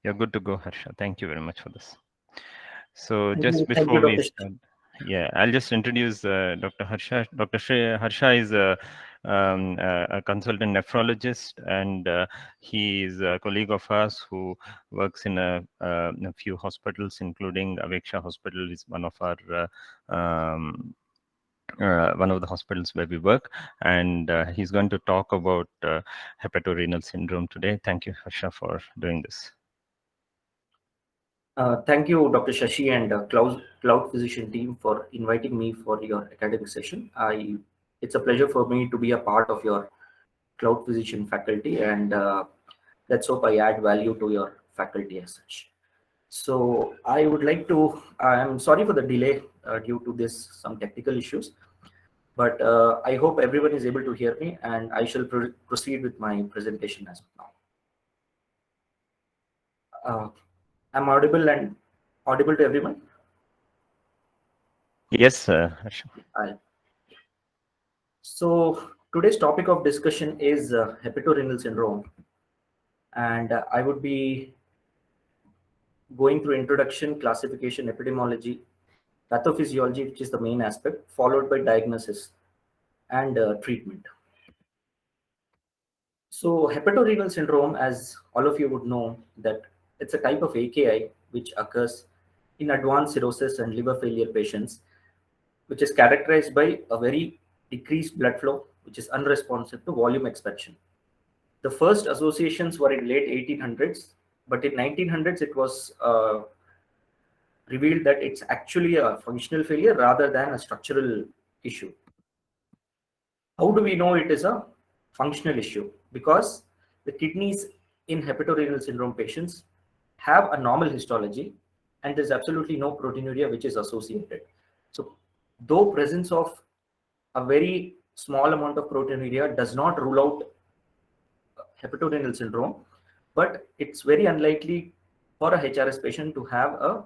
You're good to go, Harsha. Thank you very much for this. So just Thank you, before we Dr. start, yeah, I'll just introduce Dr. Harsha. Dr. Sri Harsha is a consultant nephrologist, and he is a colleague of ours who works in a few hospitals, including Aveksha Hospital is one of the hospitals where we work, and he's going to talk about hepatorenal syndrome today. Thank you, Harsha, for doing this. Thank you, Dr. Shashi and Cloudphysician team for inviting me for your academic session. It's a pleasure for me to be a part of your Cloudphysician faculty, and let's hope I add value to your faculty as such. So I would like to, I'm sorry for the delay due to some technical issues, but I hope everyone is able to hear me, and I shall proceed with my presentation as of now. I'm audible to everyone. Yes, Harsha. So today's topic of discussion is hepatorenal syndrome, and I would be going through introduction, classification, epidemiology, pathophysiology, which is the main aspect, followed by diagnosis and treatment. So hepatorenal syndrome, as all of you would know, that it's a type of AKI which occurs in advanced cirrhosis and liver failure patients, which is characterized by a very decreased blood flow, which is unresponsive to volume expansion. The first associations were in late 1800s, but in 1900s it was revealed that it's actually a functional failure rather than a structural issue. How do we know it is a functional issue? Because the kidneys in hepatorenal syndrome patients have a normal histology, and there's absolutely no proteinuria which is associated. So though presence of a very small amount of proteinuria does not rule out hepatorenal syndrome, but it's very unlikely for a HRS patient to have a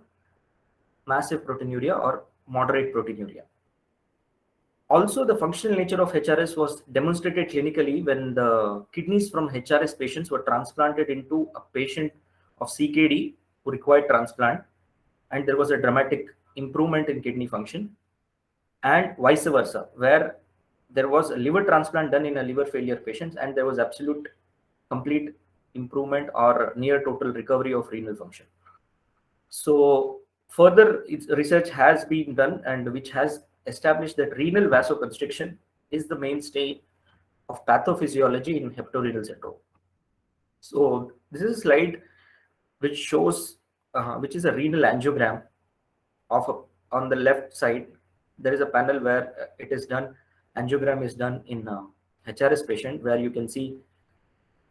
massive proteinuria or moderate proteinuria. Also, the functional nature of HRS was demonstrated clinically when the kidneys from HRS patients were transplanted into a patient of CKD who required transplant, and there was a dramatic improvement in kidney function, and vice versa, where there was a liver transplant done in a liver failure patient and there was absolute complete improvement or near total recovery of renal function. So further research has been done, and which has established that renal vasoconstriction is the mainstay of pathophysiology in hepatorenal syndrome. So this is a slide which shows, which is a renal angiogram of on the left side. There is a panel where it is done, angiogram is done in a HRS patient, where you can see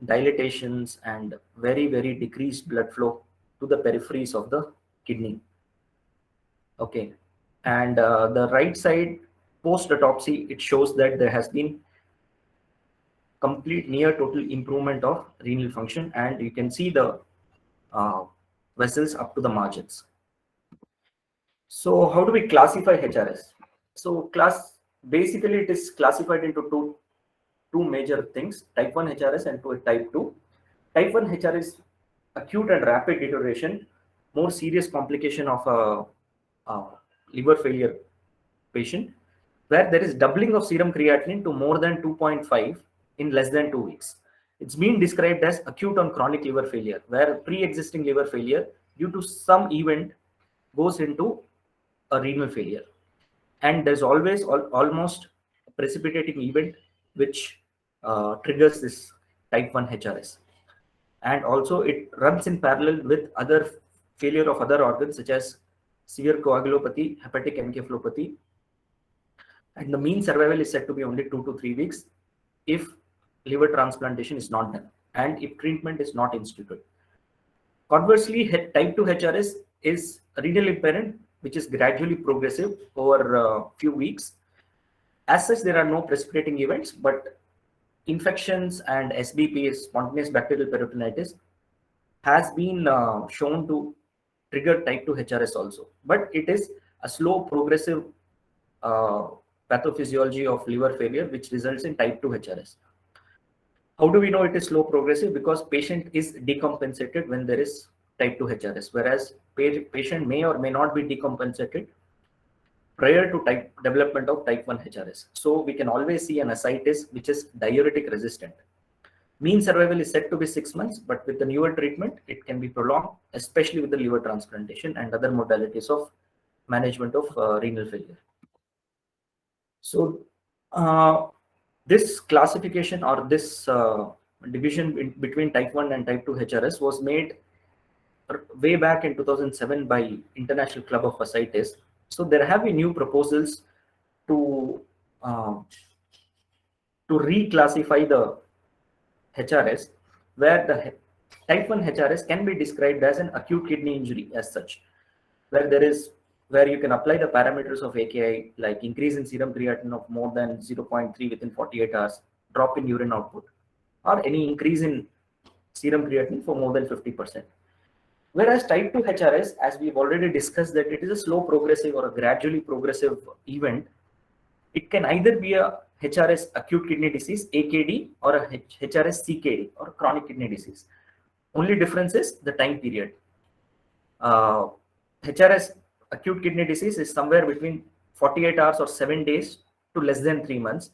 dilatations and very, very decreased blood flow to the peripheries of the kidney. Okay, and the right side post autopsy, it shows that there has been complete near total improvement of renal function, and you can see the vessels up to the margins. So how do we classify HRS? So basically it is classified into two major things: type 1 HRS and type 2. Type 1 HRS, acute and rapid deterioration, more serious complication of a liver failure patient, where there is doubling of serum creatinine to more than 2.5 in less than 2 weeks. It's been described as acute on chronic liver failure, where pre-existing liver failure due to some event goes into a renal failure. And there's always almost a precipitating event which triggers this type 1 HRS. And also it runs in parallel with other failure of other organs such as severe coagulopathy, hepatic encephalopathy, and the mean survival is said to be only 2 to 3 weeks if liver transplantation is not done and if treatment is not instituted. Conversely, type 2 HRS is renal impairment which is gradually progressive over a few weeks. As such, there are no precipitating events, but infections and SBP, spontaneous bacterial peritonitis, has been shown to trigger type 2 HRS also. But it is a slow progressive pathophysiology of liver failure which results in type 2 HRS. How do we know it is slow progressive? Because patient is decompensated when there is type 2 HRS, whereas patient may or may not be decompensated prior to development of type 1 HRS. So we can always see an ascites which is diuretic resistant. Mean survival is said to be 6 months, but with the newer treatment, it can be prolonged, especially with the liver transplantation and other modalities of management of renal failure. So this classification or this division between type 1 and type 2 HRS was made way back in 2007 by International Club of Ascites. So there have been new proposals to reclassify the HRS, where the type 1 HRS can be described as an acute kidney injury as such, where you can apply the parameters of AKI like increase in serum creatinine of more than 0.3 within 48 hours, drop in urine output, or any increase in serum creatinine for more than 50%. Whereas type 2 HRS, as we've already discussed, that it is a slow progressive or a gradually progressive event. It can either be a HRS acute kidney disease, AKD, or a HRS CKD, or chronic kidney disease. Only difference is the time period. HRS acute kidney disease is somewhere between 48 hours or 7 days to less than 3 months.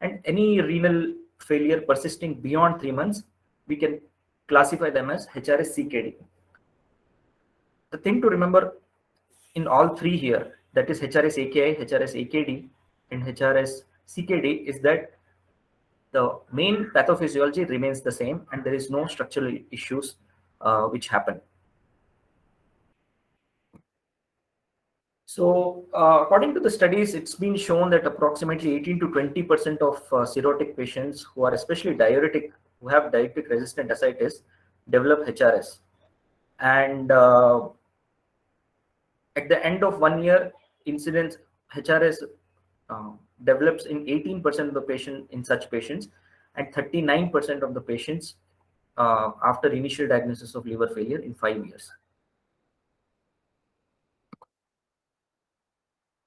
And any renal failure persisting beyond 3 months, we can classify them as HRS CKD. The thing to remember in all three here, that is HRS AKI, HRS AKD, and HRS CKD, is that the main pathophysiology remains the same and there is no structural issues which happen. So according to the studies, it's been shown that approximately 18 to 20% of cirrhotic patients who are especially diuretic, who have diuretic resistant ascites, develop HRS. And at the end of 1 year, incidence HRS develops in 18% of the patient in such patients, and 39% of the patients after initial diagnosis of liver failure in 5 years.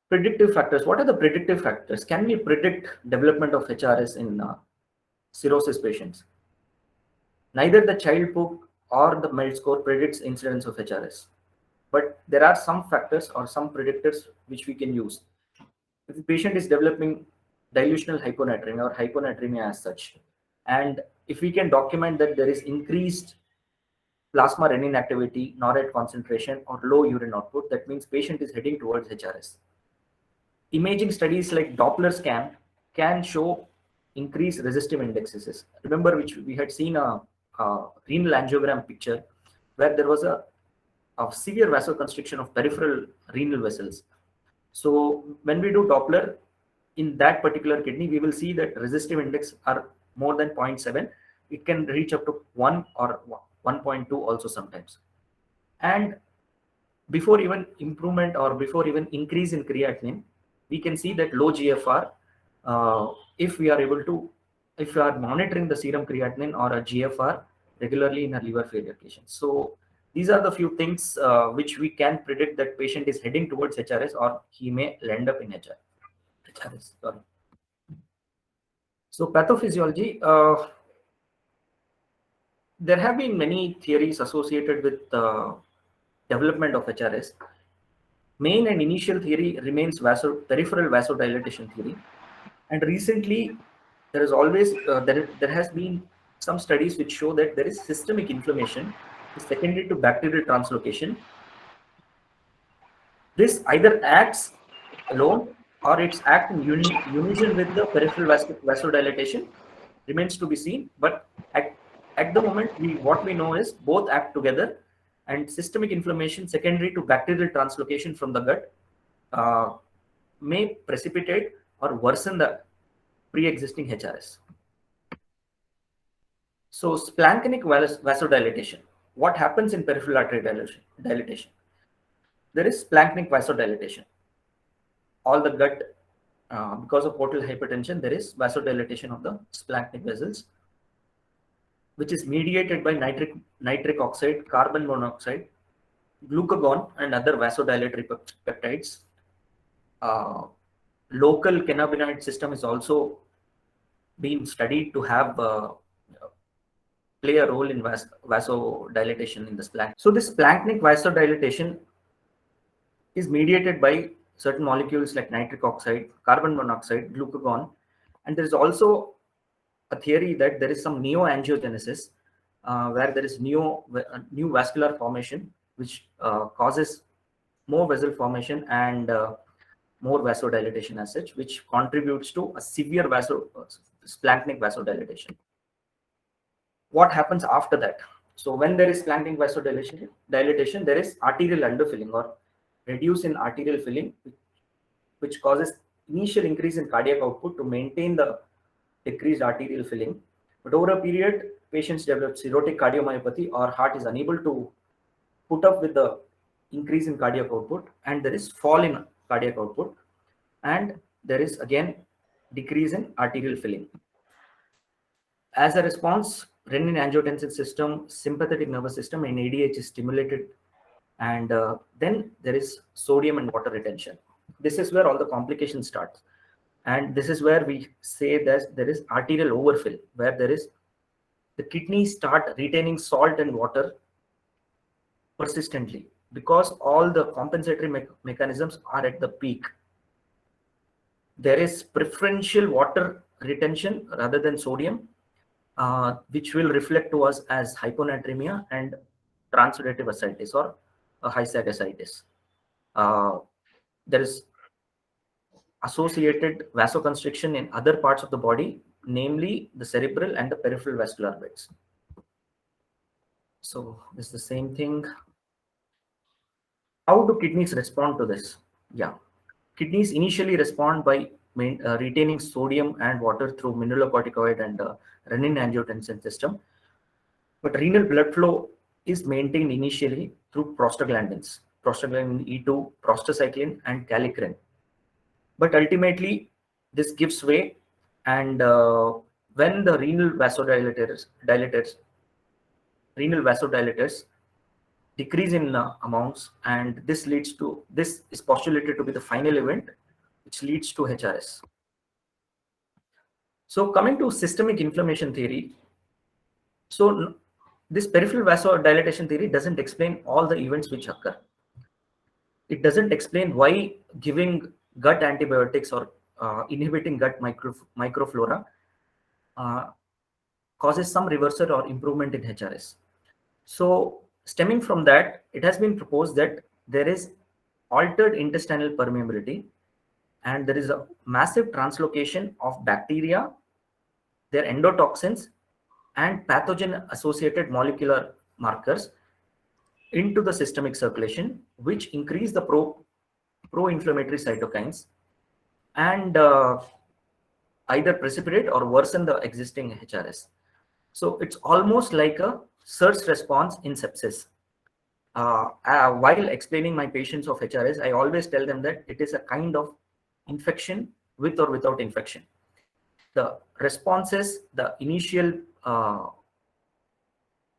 Predictive factors. What are the predictive factors? Can we predict development of HRS in cirrhosis patients? Neither the child book or the MELD score predicts incidence of HRS, but there are some factors or some predictors which we can use. If the patient is developing dilutional hyponatremia or hyponatremia as such, and if we can document that there is increased plasma renin activity, norate concentration, or low urine output, that means patient is heading towards HRS. Imaging studies like Doppler scan can show increased resistive indexes. Remember, which we had seen a renal angiogram picture where there was a severe vasoconstriction of peripheral renal vessels. So when we do Doppler in that particular kidney, we will see that resistive index are more than 0.7. It can reach up to 1 or 1.2 also sometimes. And before even improvement or before even increase in creatinine, we can see that low GFR, if we are monitoring the serum creatinine or a GFR regularly in a liver failure patient. So these are the few things which we can predict that patient is heading towards HRS or he may end up in HRS. Sorry. So pathophysiology, there have been many theories associated with development of HRS. Main and initial theory remains peripheral vasodilatation theory, and recently there is always there has been some studies which show that there is systemic inflammation secondary to bacterial translocation. This either acts alone or it's act in unison with the peripheral vasodilatation, remains to be seen. But at the moment, what we know is both act together, and systemic inflammation secondary to bacterial translocation from the gut may precipitate or worsen the pre-existing HRS. So splanchnic vasodilatation. What happens in peripheral artery dilatation? There is splanchnic vasodilatation. All the gut, because of portal hypertension, there is vasodilatation of the splanchnic vessels, which is mediated by nitric oxide, carbon monoxide, glucagon, and other vasodilatory peptides. Local cannabinoid system is also being studied to have play a role in vasodilatation in the splanchnic. So this splanchnic vasodilatation is mediated by certain molecules like nitric oxide, carbon monoxide, glucagon, and there is also a theory that there is some neoangiogenesis where there is new vascular formation which causes more vessel formation and more vasodilatation as such, which contributes to a severe splanchnic vasodilatation. What happens after that? So when there is splanchnic vasodilatation, there is arterial underfilling or reduce in arterial filling, which causes initial increase in cardiac output to maintain the decreased arterial filling. But over a period, patients develop cirrhotic cardiomyopathy or heart is unable to put up with the increase in cardiac output, and there is fall in cardiac output, and there is again decrease in arterial filling. As a response, renin-angiotensin system, sympathetic nervous system, and ADH is stimulated, and then there is sodium and water retention. This is where all the complications start, and this is where we say that there is arterial overfill, where there is the kidneys start retaining salt and water persistently because all the compensatory mechanisms are at the peak. There is preferential water retention rather than sodium, which will reflect to us as hyponatremia and transudative ascites or a high sag ascites. There is associated vasoconstriction in other parts of the body, namely the cerebral and the peripheral vascular beds. So it's the same thing. How do kidneys respond to this? Yeah, kidneys initially respond by retaining sodium and water through mineralocorticoid and renin-angiotensin system. But renal blood flow is maintained initially through prostaglandins, prostaglandin E2, prostacyclin, and kallikrein. But ultimately, this gives way, and when the renal vasodilators decrease in amounts, and this is postulated to be the final event, which leads to HRS. So coming to systemic inflammation theory, so this peripheral vasodilatation theory doesn't explain all the events which occur. It doesn't explain why giving gut antibiotics or inhibiting gut microflora causes some reversal or improvement in HRS. So stemming from that, it has been proposed that there is altered intestinal permeability, and there is a massive translocation of bacteria, their endotoxins, and pathogen-associated molecular markers into the systemic circulation, which increase the pro-inflammatory cytokines and either precipitate or worsen the existing HRS. So it's almost like a surge response in sepsis. While explaining my patients of HRS, I always tell them that it is a kind of infection with or without infection. The responses, the initial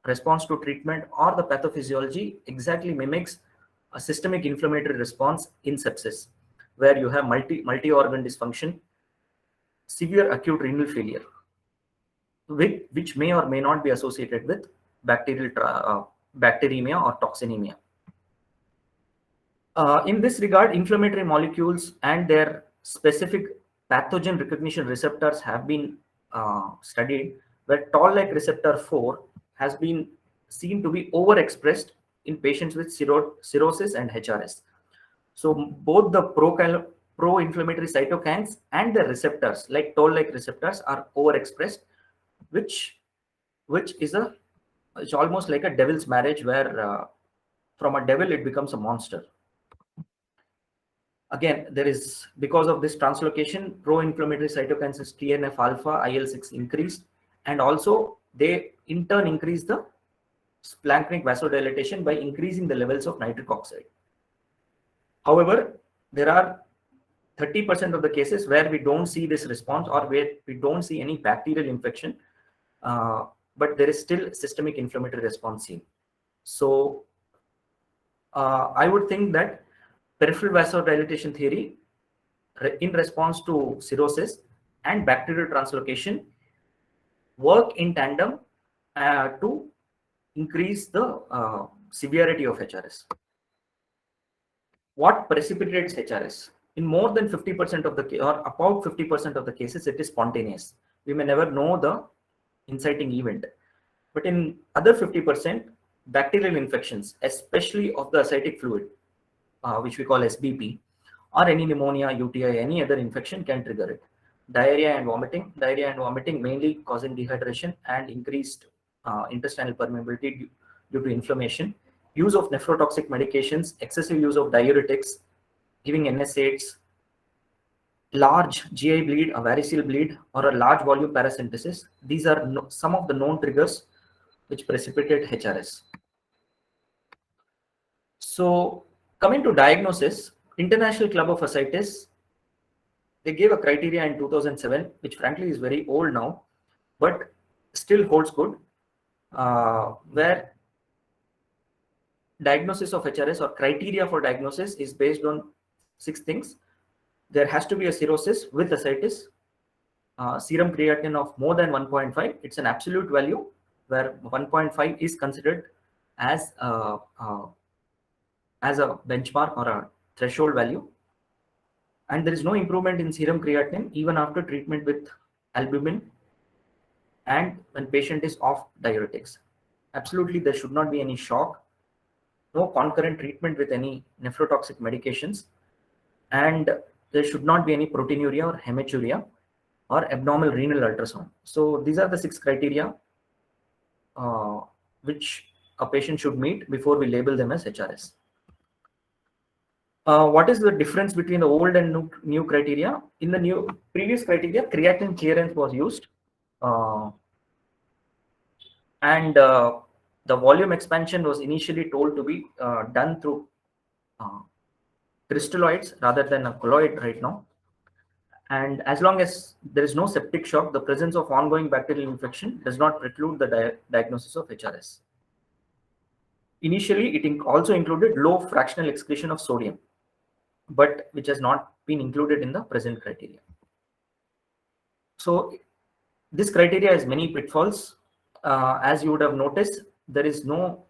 response to treatment or the pathophysiology exactly mimics a systemic inflammatory response in sepsis, where you have multi-organ dysfunction, severe acute renal failure, which may or may not be associated with bacteremia or toxinemia. In this regard, inflammatory molecules and their specific pathogen recognition receptors have been studied, where toll-like receptor 4 has been seen to be overexpressed in patients with cirrhosis and HRS. So both the pro-inflammatory cytokines and the receptors, like toll-like receptors, are overexpressed, which is it's almost like a devil's marriage, where from a devil it becomes a monster. Again, there is, because of this translocation, pro-inflammatory cytokines as TNF alpha, IL-6 increased, and also they in turn increase the splanchnic vasodilatation by increasing the levels of nitric oxide. However, there are 30% of the cases where we don't see this response, or where we don't see any bacterial infection, but there is still systemic inflammatory response seen. So I would think that peripheral vasodilatation theory in response to cirrhosis and bacterial translocation work in tandem to increase the severity of HRS. What precipitates HRS? In more than 50% of the or about 50% of the cases, it is spontaneous. We may never know the inciting event, but in other 50%, bacterial infections, especially of the ascitic fluid, which we call SBP, or any pneumonia, UTI, any other infection can trigger it. Diarrhea and vomiting mainly causing dehydration and increased intestinal permeability due to inflammation. Use of nephrotoxic medications, excessive use of diuretics, giving NSAIDs, large GI bleed, a varicose bleed, or a large volume paracentesis. These are some of the known triggers which precipitate HRS. So coming to diagnosis, International Club of Ascites, they gave a criteria in 2007, which frankly is very old now, but still holds good, where diagnosis of HRS or criteria for diagnosis is based on 6 things. There has to be a cirrhosis with ascites, serum creatinine of more than 1.5. It's an absolute value where 1.5 is considered as a benchmark or a threshold value. And there is no improvement in serum creatinine even after treatment with albumin and when patient is off diuretics. Absolutely, there should not be any shock, no concurrent treatment with any nephrotoxic medications, and there should not be any proteinuria or hematuria or abnormal renal ultrasound. So these are the 6 criteria which a patient should meet before we label them as HRS. What is the difference between the old and new criteria? In the previous criteria, creatinine clearance was used, and the volume expansion was initially told to be done through crystalloids rather than a colloid right now. And as long as there is no septic shock, the presence of ongoing bacterial infection does not preclude the diagnosis of HRS. Initially, it also included low fractional excretion of sodium, but which has not been included in the present criteria. So this criteria has many pitfalls. As you would have noticed, there is no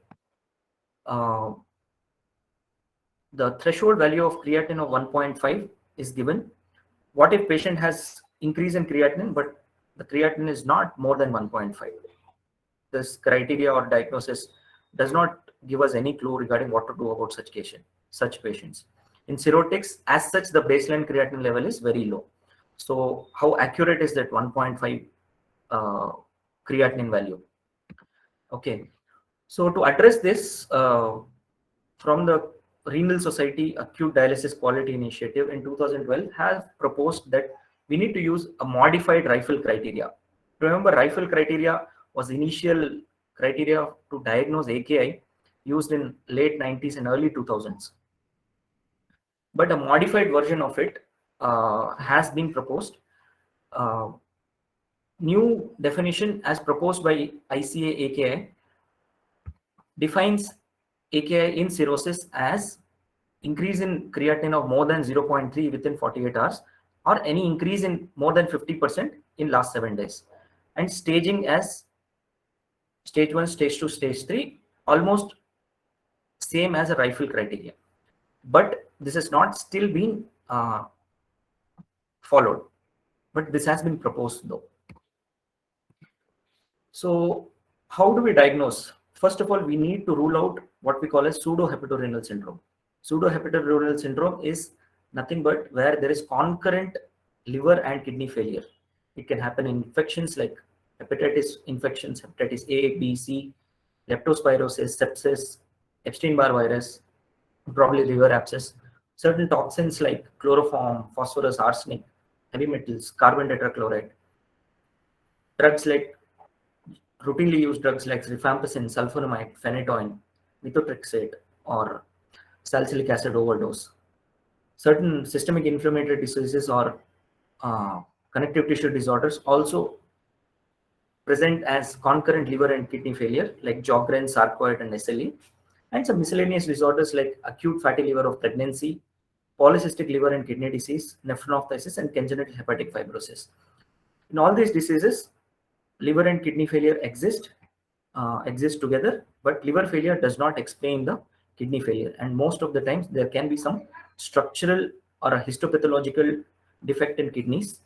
the threshold value of creatinine of 1.5 is given. What if patient has increase in creatinine, but the creatinine is not more than 1.5? This criteria or diagnosis does not give us any clue regarding what to do about such patients. In cirrhotics, as such, the baseline creatinine level is very low. So how accurate is that 1.5 creatinine value? Okay, so to address this, from the Renal Society Acute Dialysis Quality Initiative in 2012 has proposed that we need to use a modified rifle criteria. Remember, rifle criteria was initial criteria to diagnose AKI used in late 90s and early 2000s. But a modified version of it has been proposed. New definition as proposed by ICA AKI defines AKI in cirrhosis as increase in creatinine of more than 0.3 within 48 hours or any increase in more than 50% in last 7 days, and staging as stage 1, stage 2, stage 3, almost same as a rifle criteria. But this has not still been followed, but this has been proposed though. So how do we diagnose? First of all, we need to rule out what we call as pseudo-hepatorenal syndrome. Pseudo-hepatorenal syndrome is nothing but where there is concurrent liver and kidney failure. It can happen in infections like hepatitis infections, hepatitis A, B, C, leptospirosis, sepsis, Epstein-Barr virus, probably liver abscess. Certain toxins like chloroform, phosphorus, arsenic, heavy metals, carbon tetrachloride. Drugs like routinely used drugs like rifampicin, sulfonamide, phenytoin, methotrexate, or salicylic acid overdose. Certain systemic inflammatory diseases or connective tissue disorders also present as concurrent liver and kidney failure like Sjogren, sarcoid, and SLE. And some miscellaneous disorders like acute fatty liver of pregnancy, polycystic liver and kidney disease, nephronophthisis, and congenital hepatic fibrosis. In all these diseases, liver and kidney failure exist, exist together, but liver failure does not explain the kidney failure. And most of the times there can be some structural or a histopathological defect in kidneys,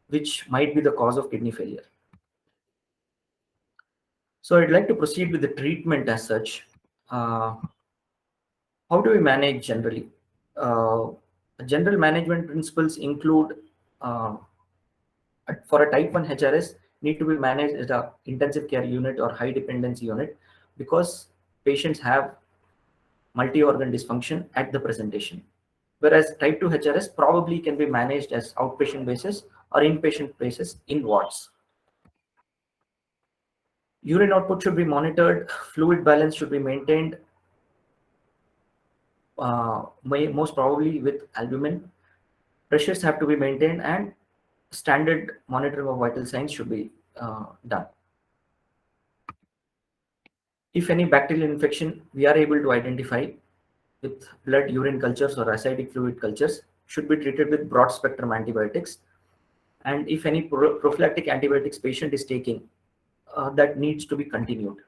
which might be the cause of kidney failure. So I'd like to proceed with the treatment as such. Uh, how do we manage generally? Uh, General management principles include uh, for a type 1 HRS need to be managed as a intensive care unit or high dependency unit, because patients have multi-organ dysfunction at the presentation. Whereas type 2 HRS probably can be managed as outpatient basis or inpatient basis in wards. Urine output should be monitored, fluid balance should be maintained, most probably with albumin. Pressures have to be maintained, and standard monitoring of vital signs should be done. If any bacterial infection we are able to identify with blood, urine cultures or acidic fluid cultures, should be treated with broad spectrum antibiotics. And if any prophylactic antibiotics patient is taking, that needs to be continued.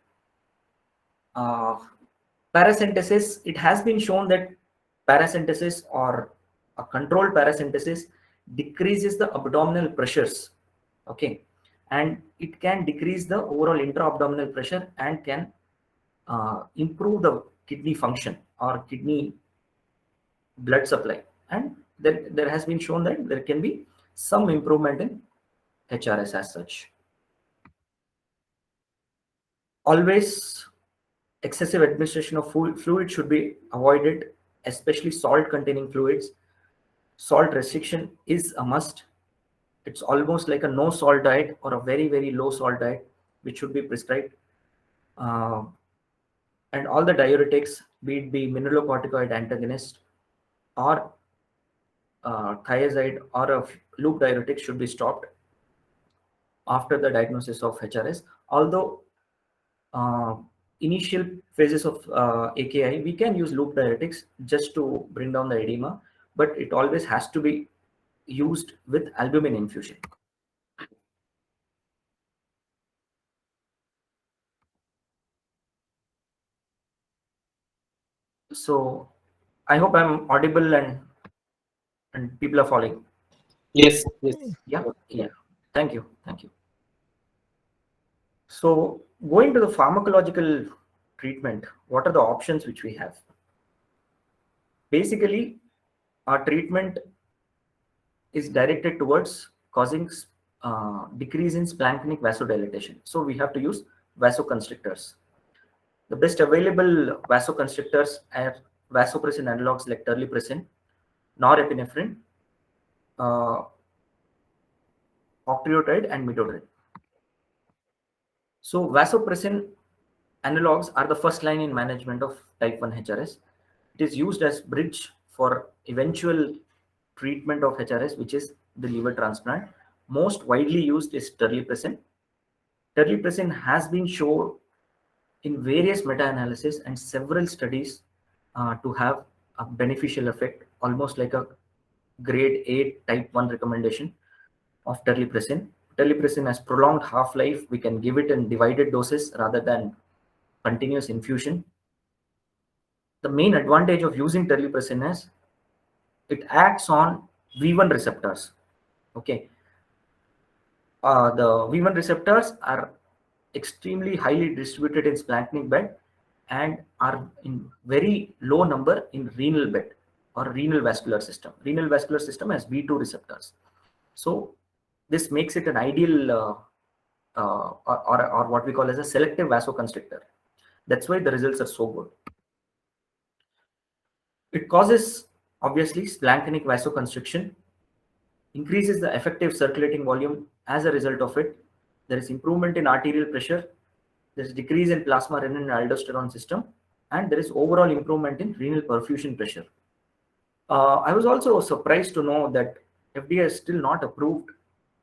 Uh, Paracentesis, it has been shown that paracentesis or a controlled paracentesis decreases the abdominal pressures. Okay, and it can decrease the overall intra-abdominal pressure and can improve the kidney function or kidney blood supply. And there has been shown that there can be some improvement in HRS as such. Always excessive administration of fluid should be avoided, especially salt containing fluids. Salt restriction is a must. It's almost like a no salt diet or a very, very low salt diet, which should be prescribed. And all the diuretics, be it be mineralocorticoid antagonist or thiazide or a loop diuretic, should be stopped after the diagnosis of HRS. Although uh, initial phases of AKI, we can use loop diuretics just to bring down the edema, but it always has to be used with albumin infusion. So I hope I'm audible and people are following. Yes, yes. Yeah, yeah. Thank you, thank you. So going to the pharmacological treatment, what are the options which we have? Basically, our treatment is directed towards causing decrease in splanchnic vasodilatation. So we have to use vasoconstrictors. The best available vasoconstrictors are vasopressin analogs like terlipressin, norepinephrine, uh, octreotide, and midodrine. So vasopressin analogs are the first line in management of type 1 HRS. It is used as bridge for eventual treatment of HRS, which is the liver transplant. Most widely used is terlipressin. Terlipressin has been shown in various meta-analysis and several studies to have a beneficial effect, almost like a grade 8 type 1 recommendation of terlipressin. Terlipressin has prolonged half-life. We can give it in divided doses rather than continuous infusion. The main advantage of using terlipressin is it acts on V1 receptors. Okay, the V1 receptors are extremely highly distributed in splanchnic bed and are in very low number in renal bed or renal vascular system. Renal vascular system has V2 receptors. So this makes it an ideal or what we call as a selective vasoconstrictor. That's why the results are so good. It causes obviously splanchnic vasoconstriction, increases the effective circulating volume. As a result of it, there is improvement in arterial pressure, there is decrease in plasma renin and aldosterone system, and there is overall improvement in renal perfusion pressure. I was also surprised to know that FDA has still not approved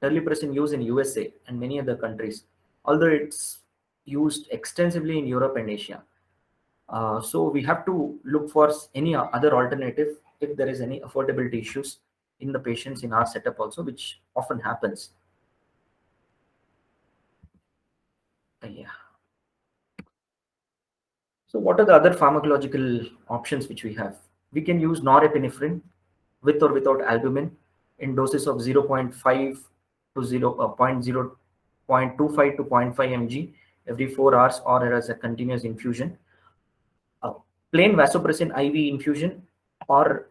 terlipressin use in USA and many other countries, although it's used extensively in Europe and Asia. So we have to look for any other alternative if there is any affordability issues in the patients in our setup also, which often happens. Yeah. So what are the other pharmacological options which we have? We can use norepinephrine with or without albumin in doses of 0.5 to 0, 0.25 to 0.5 mg every 4 hours or as a continuous infusion. Plain vasopressin IV infusion or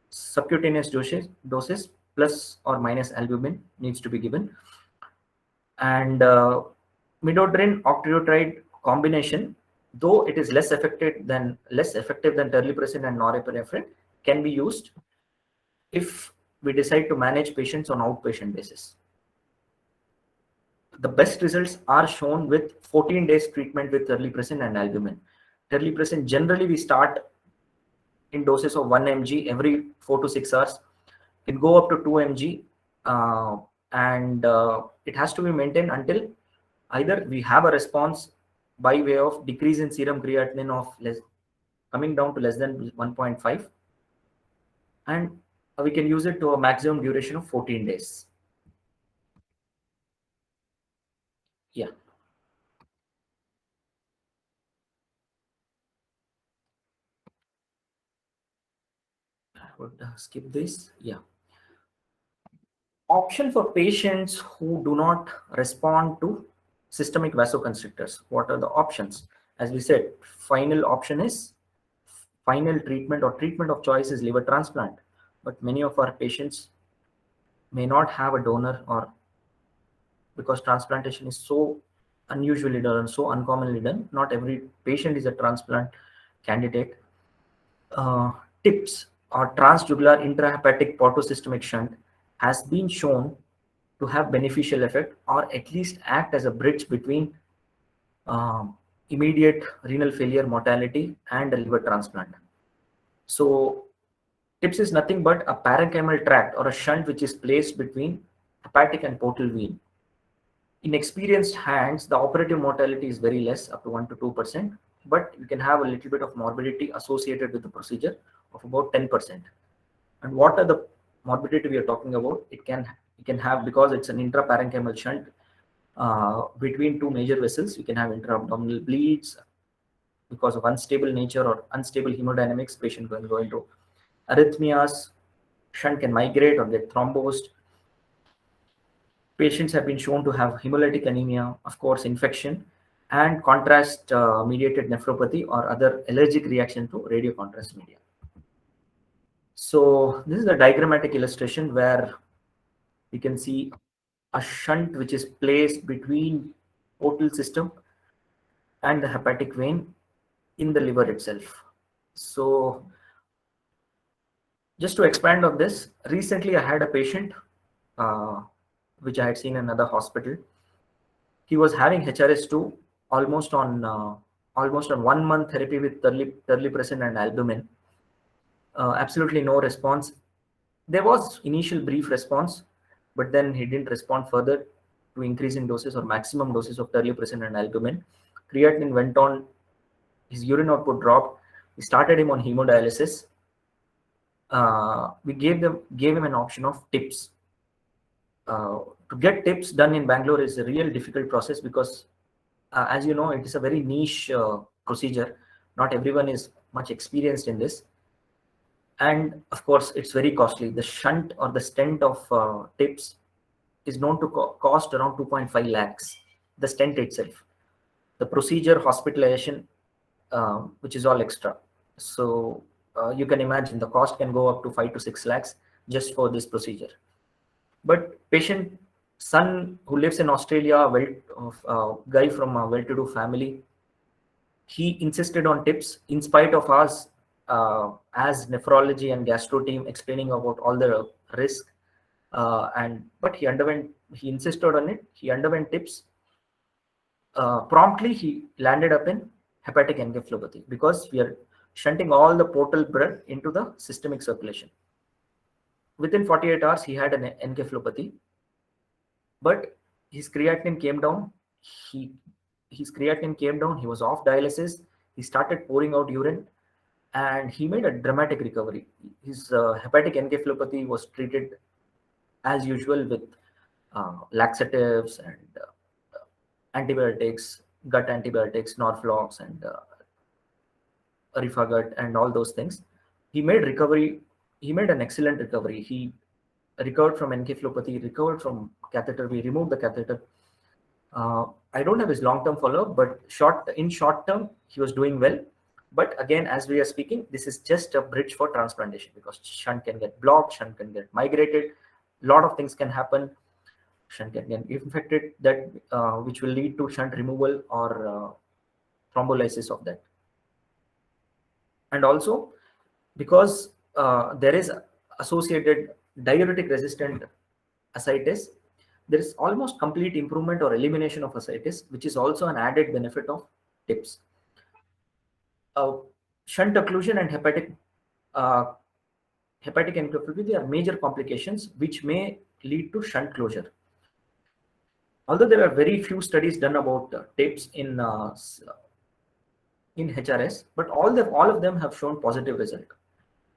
subcutaneous doses plus or minus albumin needs to be given. And midodrine octreotide combination, though it is less effective than terlipressin and norepinephrine, can be used if we decide to manage patients on outpatient basis. The best results are shown with 14 days treatment with terlipressin and albumin. Terlipressin generally we start in doses of 1 mg every 4 to 6 hours. It go up to 2 mg, and it has to be maintained until either we have a response by way of decrease in serum creatinine of coming down to less than 1.5, and we can use it to a maximum duration of 14 days. Yeah. I would skip this. Yeah. Option for patients who do not respond to systemic vasoconstrictors. What are the options? As we said, final treatment or treatment of choice is liver transplant. But many of our patients may not have a donor, or because transplantation is so unusually done, so uncommonly done, not every patient is a transplant candidate. TIPS or transjugular intrahepatic portosystemic shunt has been shown to have beneficial effect or at least act as a bridge between immediate renal failure mortality and a liver transplant. So TIPS is nothing but a parenchymal tract or a shunt which is placed between hepatic and portal vein. In experienced hands, the operative mortality is very less, up to 1 to 2%, but you can have a little bit of morbidity associated with the procedure of about 10%. And what are the morbidity we are talking about? It can have, because it's an intraparenchymal shunt between two major vessels, you can have intra-abdominal bleeds because of unstable nature or unstable hemodynamics. Patient can go into arrhythmias, shunt can migrate or get thrombosed. Patients have been shown to have hemolytic anemia, of course, infection, and contrast mediated nephropathy or other allergic reaction to radiocontrast media. So this is a diagrammatic illustration where you can see a shunt which is placed between portal system and the hepatic vein in the liver itself. So just to expand on this, recently I had a patient which I had seen in another hospital. He was having HRS2 almost on 1 month therapy with terlipressin and albumin. Absolutely no response. There was initial brief response, but then he didn't respond further to increasing doses or maximum doses of terlipressin and albumin. Creatinine went on, his urine output dropped. We started him on hemodialysis. We gave him an option of TIPS. To get TIPS done in Bangalore is a real difficult process because, as you know, it is a very niche procedure. Not everyone is much experienced in this. And of course, it's very costly. The shunt or the stent of TIPS is known to cost around 2.5 lakhs, the stent itself. The procedure, hospitalization, which is all extra. So you can imagine the cost can go up to 5 to 6 lakhs just for this procedure. But patient son who lives in Australia, guy from a well-to-do family, he insisted on TIPS in spite of us as nephrology and gastro team explaining about all the risk. But he insisted on it. He underwent TIPS. Promptly, he landed up in hepatic encephalopathy because we are shunting all the portal blood into the systemic circulation. Within 48 hours, he had an encephalopathy, but his creatinine came down. His creatinine came down. He was off dialysis. He started pouring out urine, and he made a dramatic recovery. His hepatic encephalopathy was treated as usual with laxatives and antibiotics, gut antibiotics, Norflox, and refagut and all those things. He made an excellent recovery. He recovered from encephalopathy, recovered from catheter. We removed the catheter. I don't have his long-term follow-up, but in short term, he was doing well. But again, as we are speaking, this is just a bridge for transplantation, because shunt can get blocked, shunt can get migrated, a lot of things can happen. Shunt can get infected, that which will lead to shunt removal or thrombolysis of that. And also, because there is associated diuretic resistant ascites, there is almost complete improvement or elimination of ascites, which is also an added benefit of TIPS. Shunt occlusion and hepatic encephalopathy are major complications which may lead to shunt closure. Although there are very few studies done about TIPS in HRS, but all of them have shown positive result.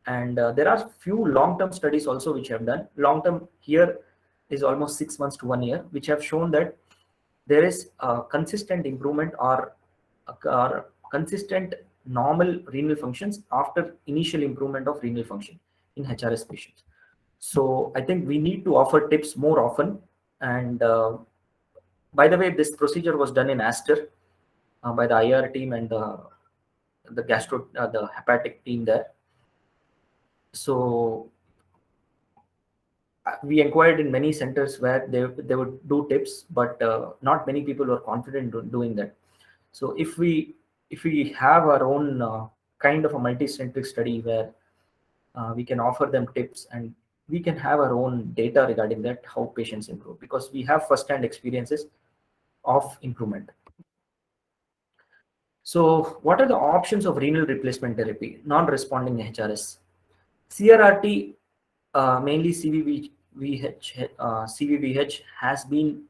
And there are few long-term studies also which have done. Long-term here is almost 6 months to 1 year, which have shown that there is a consistent improvement or consistent normal renal functions after initial improvement of renal function in HRS patients. So I think we need to offer TIPS more often. And by the way, this procedure was done in Aster by the IR team and the hepatic team there. So we inquired in many centers where they would do TIPS, but not many people were confident in doing that. So if we have our own kind of a multi-centric study where we can offer them TIPS and we can have our own data regarding that, how patients improve, because we have first-hand experiences of improvement. So what are the options of renal replacement therapy, non-responding HRS? CRRT, mainly CVVH has been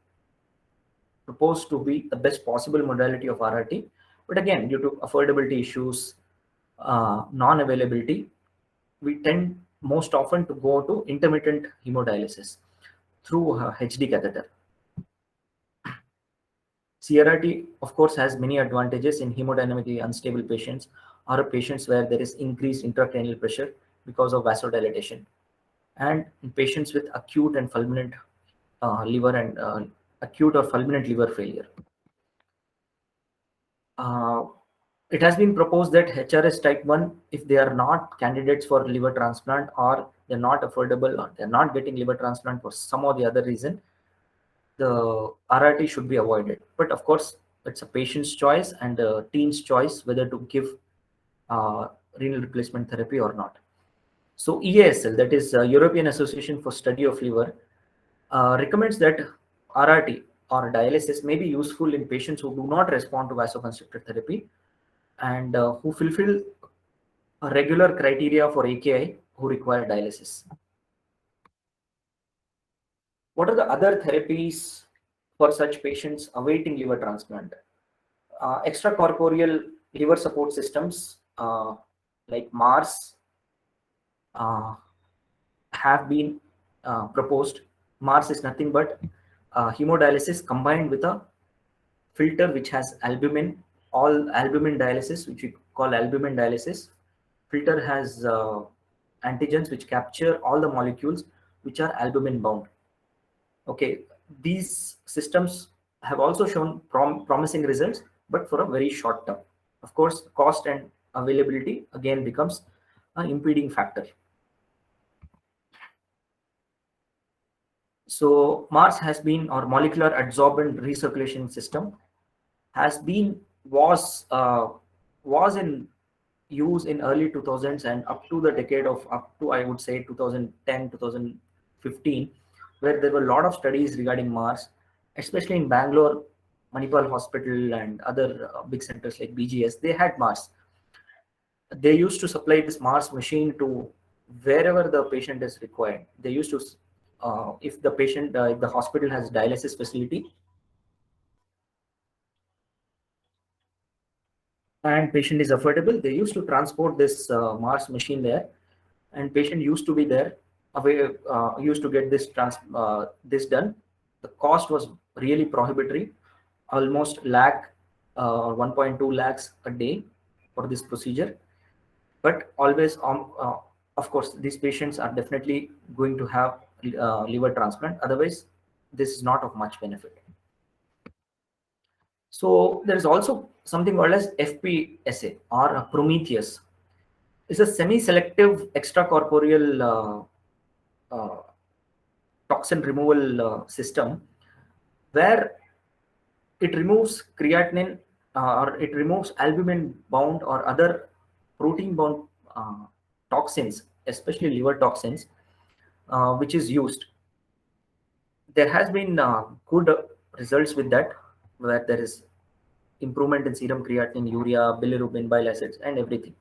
proposed to be the best possible modality of RRT. But again, due to affordability issues, non-availability, we tend most often to go to intermittent hemodialysis through HD catheter. CRRT, of course, has many advantages in hemodynamically unstable patients or patients where there is increased intracranial pressure because of vasodilatation, and in patients with acute and fulminant liver and acute or fulminant liver failure. It has been proposed that HRS type 1, if they are not candidates for liver transplant or they're not affordable or they're not getting liver transplant for some or the other reason, the RRT should be avoided. But of course, it's a patient's choice and a team's choice whether to give renal replacement therapy or not. So EASL, that is European Association for Study of Liver, recommends that RRT or dialysis may be useful in patients who do not respond to vasoconstrictor therapy and who fulfill a regular criteria for AKI who require dialysis. What are the other therapies for such patients awaiting liver transplant? Extracorporeal liver support systems like MARS have been proposed. MARS is nothing but hemodialysis combined with a filter which has albumin, all albumin dialysis, which we call albumin dialysis. Filter has antigens which capture all the molecules which are albumin bound. Okay, these systems have also shown promising results, but for a very short term. Of course, cost and availability again becomes an impeding factor. So MARS has been, or molecular adsorbent recirculation system, was in use in early 2000s and up to the decade of I would say 2010 2015, where there were a lot of studies regarding MARS, especially in Bangalore, Manipal Hospital and other big centers like BGS. They had MARS. They used to supply this MARS machine to wherever the patient is required. They used to, if the hospital has dialysis facility and patient is affordable, they used to transport this MARS machine there, and patient used to be there, used to get this done. The cost was really prohibitory, almost lakh, 1.2 lakhs a day for this procedure. but always of course these patients are definitely going to have liver transplant, otherwise this is not of much benefit. So there is also something called as FPSA or Prometheus. It's a semi-selective extracorporeal toxin removal system where it removes creatinine or it removes albumin bound or other protein bound toxins, especially liver toxins, which is used. There has been good results with that, where there is improvement in serum creatinine, urea, bilirubin, bile acids, and everything.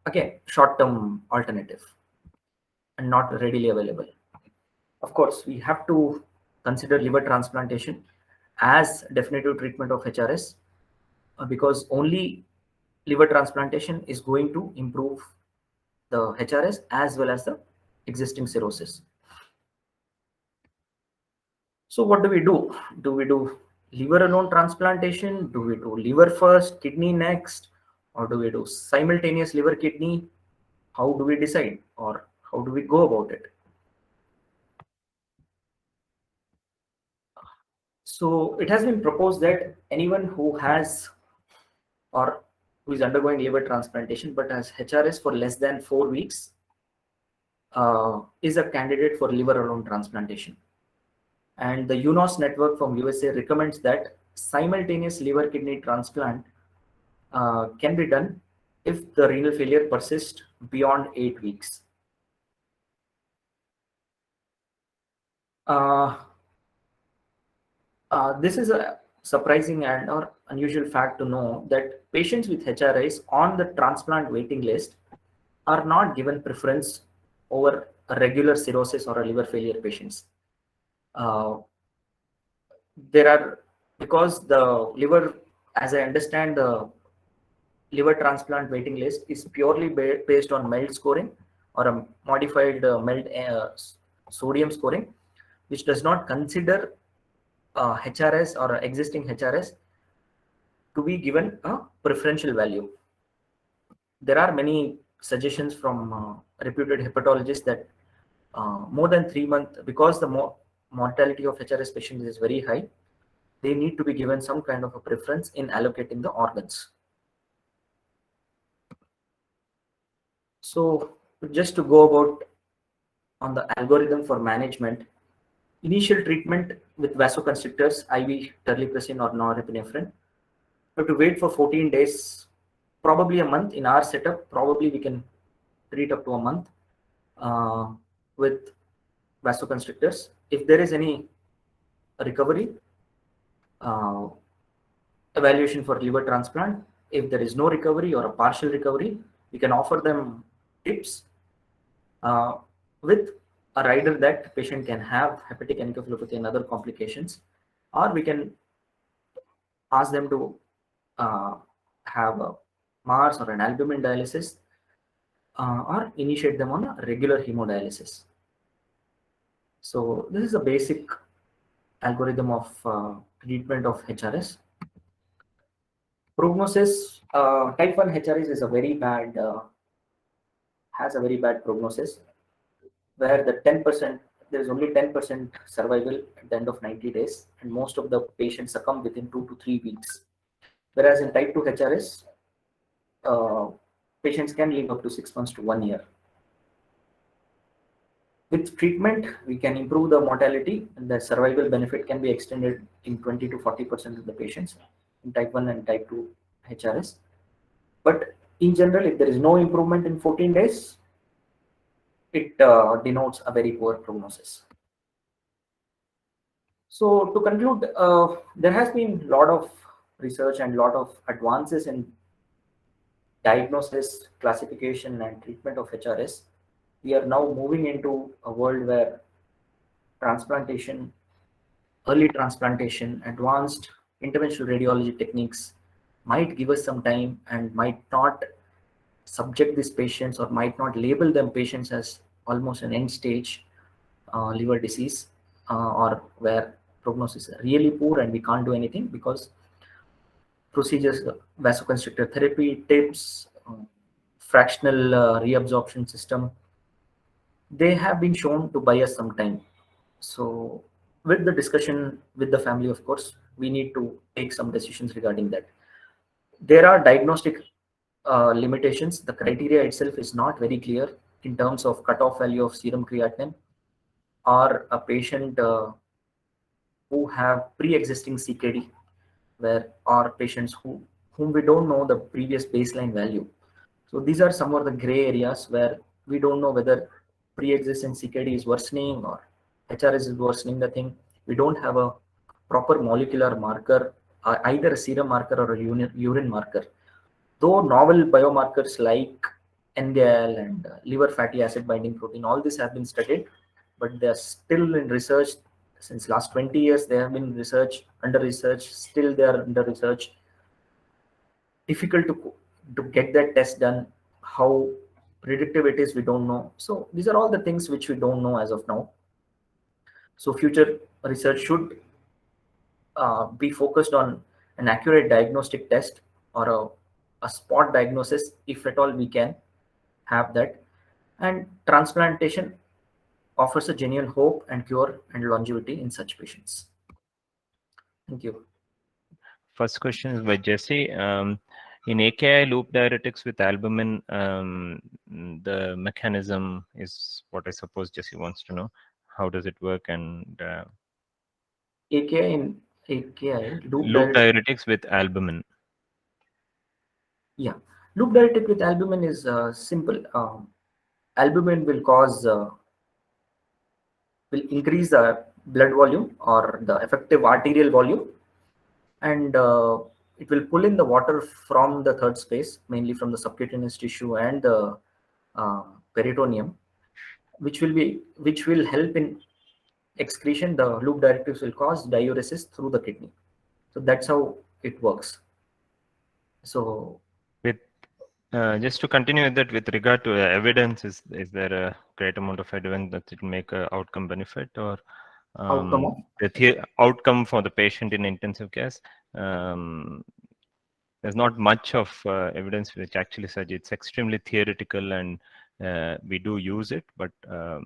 Again, short-term alternative and not readily available. Of course, we have to consider liver transplantation as definitive treatment of HRS because only liver transplantation is going to improve the HRS as well as the existing cirrhosis. So what do we do? Do we do liver alone transplantation? Do we do liver first, kidney next? Or do we do simultaneous liver kidney? How do we decide, or how do we go about it? So it has been proposed that anyone who has or who is undergoing liver transplantation but has HRS for less than 4 weeks is a candidate for liver alone transplantation. And the UNOS network from USA recommends that simultaneous liver kidney transplant can be done if the renal failure persists beyond 8 weeks. This is a surprising and or unusual fact to know that patients with HRIs on the transplant waiting list are not given preference over a regular cirrhosis or a liver failure patients. There are, because the liver, as I understand, the liver transplant waiting list is purely based on MELD scoring or a modified MELD sodium scoring, which does not consider HRS or existing HRS to be given a preferential value. There are many suggestions from reputed hepatologists that more than 3 months, because the mortality of HRS patients is very high, they need to be given some kind of a preference in allocating the organs. So just to go about on the algorithm for management, initial treatment with vasoconstrictors, IV terlipressin or norepinephrine. We have to wait for 14 days, probably a month. In our setup, probably we can treat up to a month with vasoconstrictors. If there is any recovery, evaluation for liver transplant. If there is no recovery or a partial recovery, we can offer them tips with a rider that patient can have hepatic encephalopathy and other complications, or we can ask them to have a MARS or an albumin dialysis, or initiate them on a regular hemodialysis. So this is a basic algorithm of treatment of HRS. Prognosis, type 1 HRS is a very bad, has a very bad prognosis, where the 10%, there is only 10% survival at the end of 90 days, and most of the patients succumb within 2 to 3 weeks. Whereas in type 2 HRS, patients can live up to 6 months to 1 year. With treatment, we can improve the mortality, and the survival benefit can be extended in 20 to 40% of the patients in type 1 and type 2 HRS. But in general, if there is no improvement in 14 days, it denotes a very poor prognosis. So to conclude, there has been a lot of research and a lot of advances in diagnosis, classification, and treatment of HRS. We are now moving into a world where transplantation, early transplantation, advanced interventional radiology techniques might give us some time and might not subject these patients or might not label them patients as almost an end stage liver disease, or where prognosis is really poor and we can't do anything because procedures, vasoconstrictor therapy, tips, fractional reabsorption system, they have been shown to buy us some time. So with the discussion with the family, of course, we need to take some decisions regarding that. There are diagnostic limitations. The criteria itself is not very clear in terms of cutoff value of serum creatinine, or a patient who have pre-existing CKD, where are patients whom we don't know the previous baseline value. So these are some of the gray areas where we don't know whether pre-existing CKD is worsening or HRS is worsening the thing. We don't have a proper molecular marker, either a serum marker or a urine marker. Though novel biomarkers like NGAL and liver fatty acid binding protein, all this have been studied, but they are still in research. Since last 20 years, they have been under research, still they are under research. Difficult to get that test done. How predictive it is, we don't know. So these are all the things which we don't know as of now. So future research should be focused on an accurate diagnostic test, or a spot diagnosis, if at all we can have that. And transplantation offers a genuine hope and cure and longevity in such patients. Thank you. First question is by Jesse. In AKI loop diuretics with albumin, the mechanism is what I suppose Jesse wants to know. How does it work? And AKI in AKI loop diuretics with albumin. Yeah, loop diuretic with albumin is simple. Albumin will increase the blood volume or the effective arterial volume, and it will pull in the water from the third space, mainly from the subcutaneous tissue and the peritoneum, which will help in excretion. The loop diuretics will cause diuresis through the kidney. So that's how it works. So with just to continue with that, with regard to evidence, is there a great amount of evidence that it will make a outcome benefit, or the outcome for the patient in intensive care? There's not much of evidence which actually suggests. It's extremely theoretical, and we do use it, but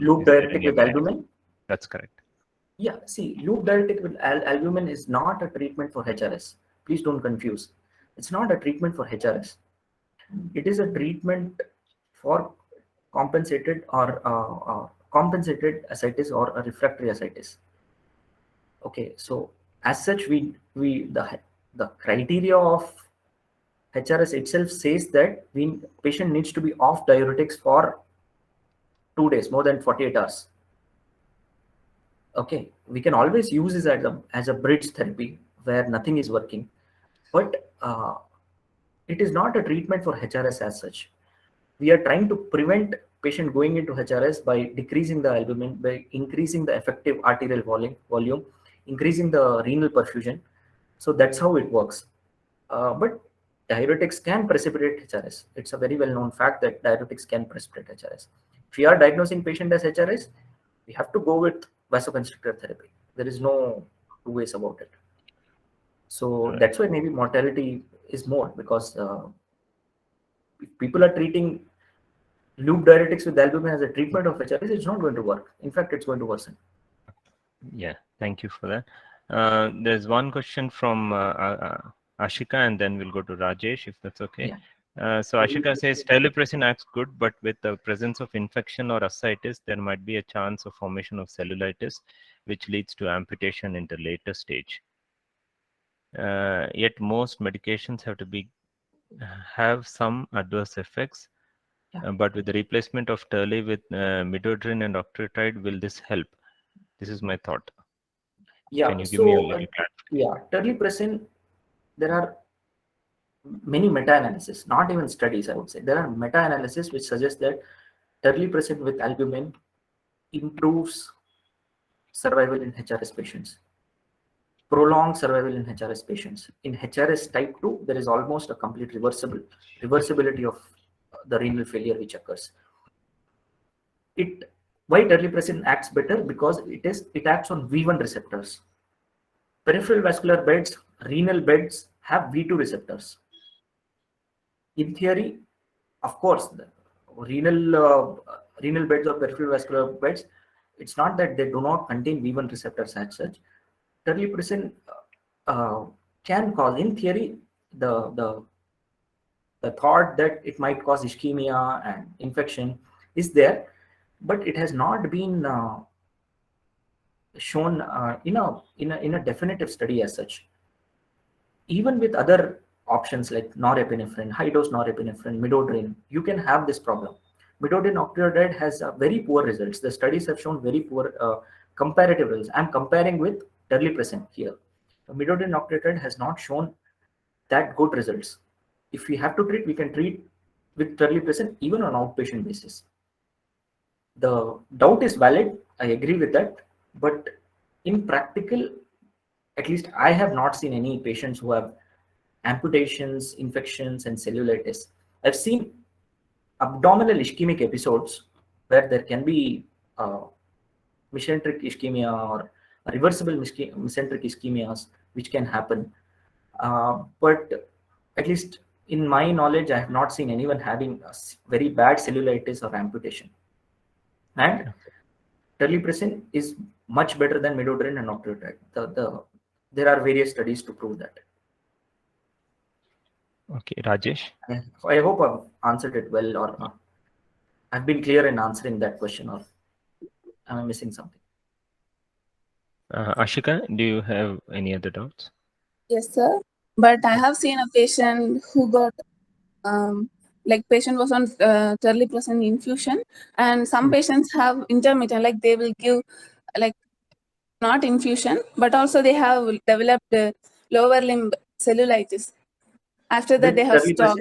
loop diuretic with albumin? That's correct. Yeah, see, loop diuretic with albumin is not a treatment for HRS. Please don't confuse. It's not a treatment for HRS. It is a treatment for compensated compensated ascites or a refractory ascites. Okay, so as such, the criteria of HRS itself says that patient needs to be off diuretics for 2 days, more than 48 hours. Okay, we can always use this as a bridge therapy where nothing is working, but it is not a treatment for HRS as such. We are trying to prevent patient going into HRS by decreasing the albumin, by increasing the effective arterial volume, increasing the renal perfusion. So that's how it works. But diuretics can precipitate HRS. It's a very well-known fact that diuretics can precipitate HRS. If we are diagnosing patient as HRS, we have to go with vasoconstrictor therapy. There is no two ways about it. So that's why maybe mortality is more, because if people are treating loop diuretics with albumin as a treatment of HRS, it's not going to work. In fact, it's going to worsen. Yeah, thank you for that. There's one question from Ashika, and then we'll go to Rajesh, if that's okay. Yeah. So Ashika says, tele-medicine acts good, but with the presence of infection or ascites, there might be a chance of formation of cellulitis, which leads to amputation in the later stage. Yet most medications have some adverse effects, but with the replacement of Tele with midodrine and octreotide, will this help? This is my thought. Yeah. Can you give me a little clarification? Yeah, Tele-medicine, there are many meta-analysis, not even studies, I would say. There are meta-analysis which suggest that Tele-medicine with albumin improves survival in HRS patients, prolonged survival in HRS patients. In HRS type 2, there is almost a complete reversibility of the renal failure which occurs. Why terlipressin acts better? Because it acts on V1 receptors. Peripheral vascular beds, renal beds have V2 receptors. In theory, Of course, the renal beds or peripheral vascular beds, it's not that they do not contain V1 receptors as such. Terlipressin can cause, in theory, the thought that it might cause ischemia and infection is there, but it has not been shown in a definitive study as such. Even with other options like norepinephrine, high dose norepinephrine, midodrine, you can have this problem. Midodrine octreotide has very poor results. The studies have shown very poor comparative results. I'm comparing with terlipressin here. Midodrine octreotide has not shown that good results. If we have to treat, we can treat with terlipressin even on outpatient basis. The doubt is valid. I agree with that. But in practical, at least I have not seen any patients who have amputations, infections, and cellulitis. I've seen abdominal ischemic episodes where there can be mesenteric ischemia or reversible mesenteric ischemias which can happen. But at least in my knowledge, I have not seen anyone having a very bad cellulitis or amputation. And terlipressin is much better than midodrine and octreotide. There are various studies to prove that. Okay, Rajesh. I hope I've answered it well, or I've been clear in answering that question, or am I missing something? Ashika, do you have any other doubts? Yes, sir. But I have seen a patient who got like patient was on terlipressin infusion, and some patients have intermittent, like they will give like not infusion, but also they have developed lower limb cellulitis. After that, With they have terlipressin? stopped.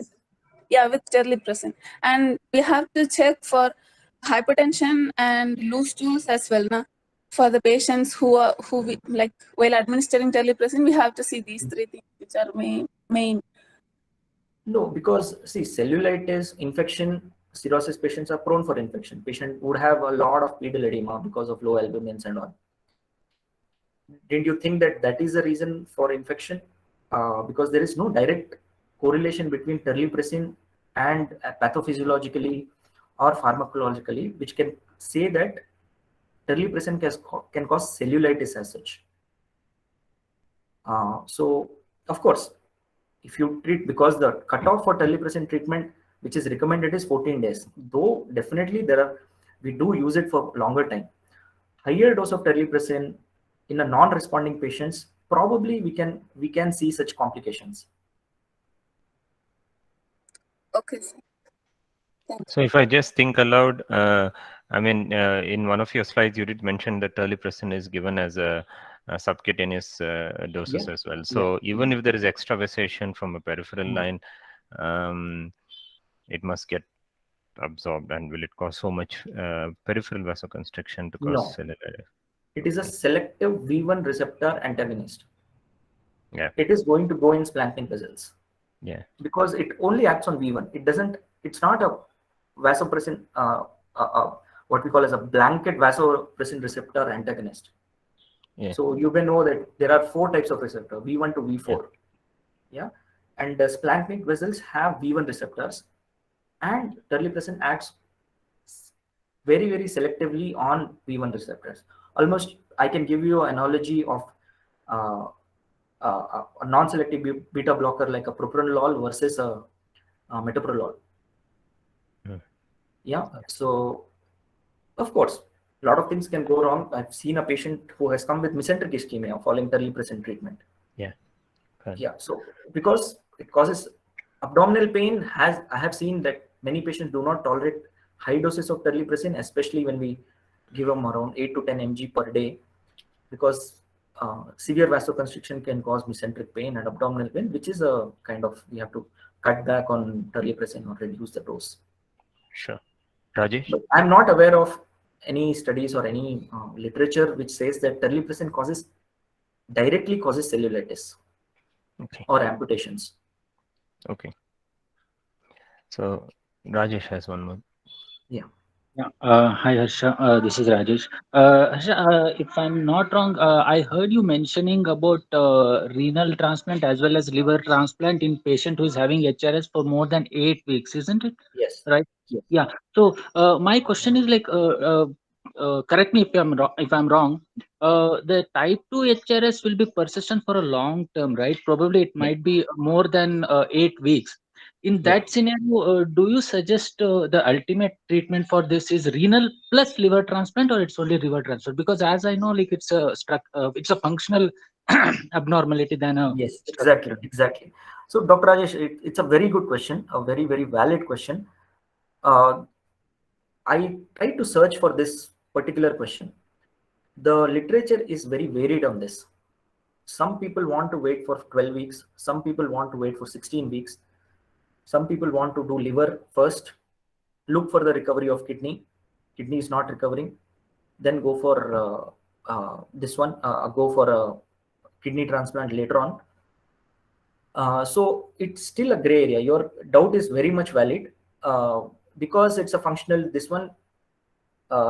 Yeah, with terlipressin, and we have to check for hypertension and loose stools as well. Now, for the patients who we, like while administering terlipressin, we have to see these three things which are main. No, because see, cellulitis, infection, cirrhosis patients are prone for infection. Patient would have a lot of pedal edema because of low albumins and all. Didn't you think that that is the reason for infection? Because there is no direct correlation between terlipressin and pathophysiologically or pharmacologically, which can say that terlipressin can cause cellulitis as such. So, of course, if you treat, because the cutoff for terlipressin treatment, which is recommended, is 14 days. Though definitely we do use it for longer time. Higher dose of terlipressin in a non-responding patients, probably we can see such complications. Okay, sir. So if I just think aloud, I mean, in one of your slides, you did mention that terlipressin is given as a subcutaneous doses as well. So even if there is extravasation from a peripheral line, it must get absorbed, and will it cause so much peripheral vasoconstriction to cause cellulitis? It is a selective V1 receptor antagonist. Yeah. It is going to go in splanchnic vessels. Yeah. Because it only acts on V1. It's not a vasopressin, what we call as a blanket vasopressin receptor antagonist. Yeah. So you may know that there are 4 types of receptor, V1 to V4. Yeah. And the splanchnic vessels have V1 receptors, and terlipressin acts very, very selectively on V1 receptors. Almost, I can give you an analogy of a non-selective beta blocker like a propranolol versus a metoprolol. Yeah. So, of course, a lot of things can go wrong. I've seen a patient who has come with mesenteric ischemia following terlipressin treatment. Yeah. Yeah. So, because it causes abdominal pain, I have seen that many patients do not tolerate high doses of terlipressin, especially when we give them around 8 to 10 mg per day, because severe vasoconstriction can cause mesenteric pain and abdominal pain, which is a kind of, we have to cut back on terlipressin or reduce the dose. Sure. Rajesh? But I'm not aware of any studies or any literature which says that terlipressin directly causes cellulitis or amputations. Okay. So Rajesh has one more. Yeah. Yeah. Hi, Harsha. This is Rajesh. Harsha, if I'm not wrong, I heard you mentioning about renal transplant as well as liver transplant in patient who is having HRS for more than 8 weeks, isn't it? Yes. Right? Yes. Yeah. So my question is like, correct me if I'm wrong. The type 2 HRS will be persistent for a long term, right? Probably it Yeah. might be more than 8 weeks. In Yeah. that scenario, do you suggest the ultimate treatment for this is renal plus liver transplant, or it's only liver transplant? Because as I know, like it's a functional abnormality than a Yes, exactly, structural. exactly. So, Dr. Rajesh, it's a very good question, a very, very valid question. Uh, I tried to search for this particular question. The literature is very varied on this. Some people want to wait for 12 weeks, some people want to wait for 16 weeks, some people want to do liver first, look for the recovery of kidney is not recovering, then go for this one, go for a kidney transplant later on. So it's still a gray area. Your doubt is very much valid, because it's a functional. This one,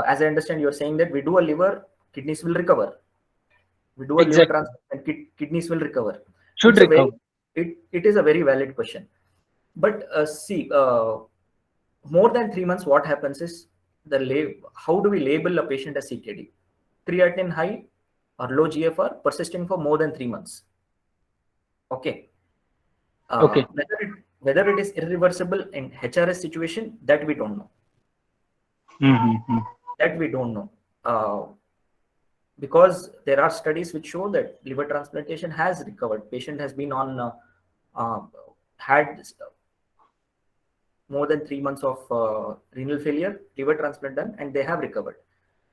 as I understand, you're saying that we do a liver, kidneys will recover. We do a liver Exactly. transplant, and kidneys will recover. Should It's a recover. very, it is a very valid question. But see, more than 3 months, what happens is how do we label a patient as CKD? Creatinine high or low GFR persisting for more than 3 months. Okay. Okay. Whether it is irreversible in HRS situation, that we don't know. Mm-hmm. That we don't know. Because there are studies which show that liver transplantation has recovered. Patient has been on uh, had more than 3 months of renal failure, liver transplant done, and they have recovered.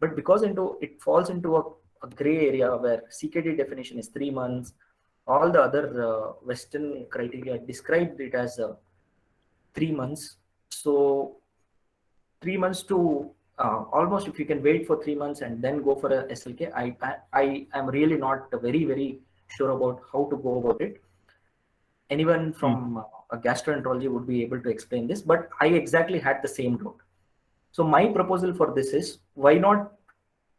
But because it falls into a gray area where CKD definition is 3 months, all the other Western criteria described it as 3 months. So 3 months to almost, if you can wait for 3 months and then go for a SLK, I am really not very sure about how to go about it. Anyone from a gastroenterology would be able to explain this, but I exactly had the same doubt. So my proposal for this is, why not,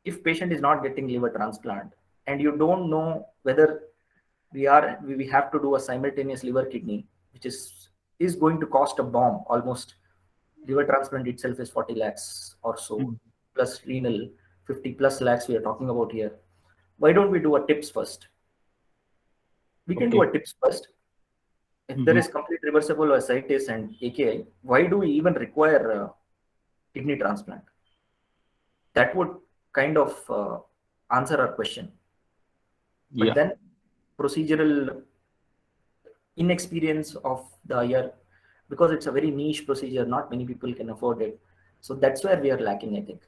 if patient is not getting liver transplant and you don't know whether we have to do a simultaneous liver kidney, which is going to cost a bomb almost. Liver transplant itself is 40 lakhs or so, Mm-hmm. plus renal 50 plus lakhs we are talking about here. Why don't we do a tips first? We can do Okay. a tips first. If there Mm-hmm. is complete reversible ascites and AKI, why do we even require kidney transplant? That would kind of answer our question. But Yeah. then procedural inexperience of the year, because it's a very niche procedure, not many people can afford it. So that's where we are lacking, I think.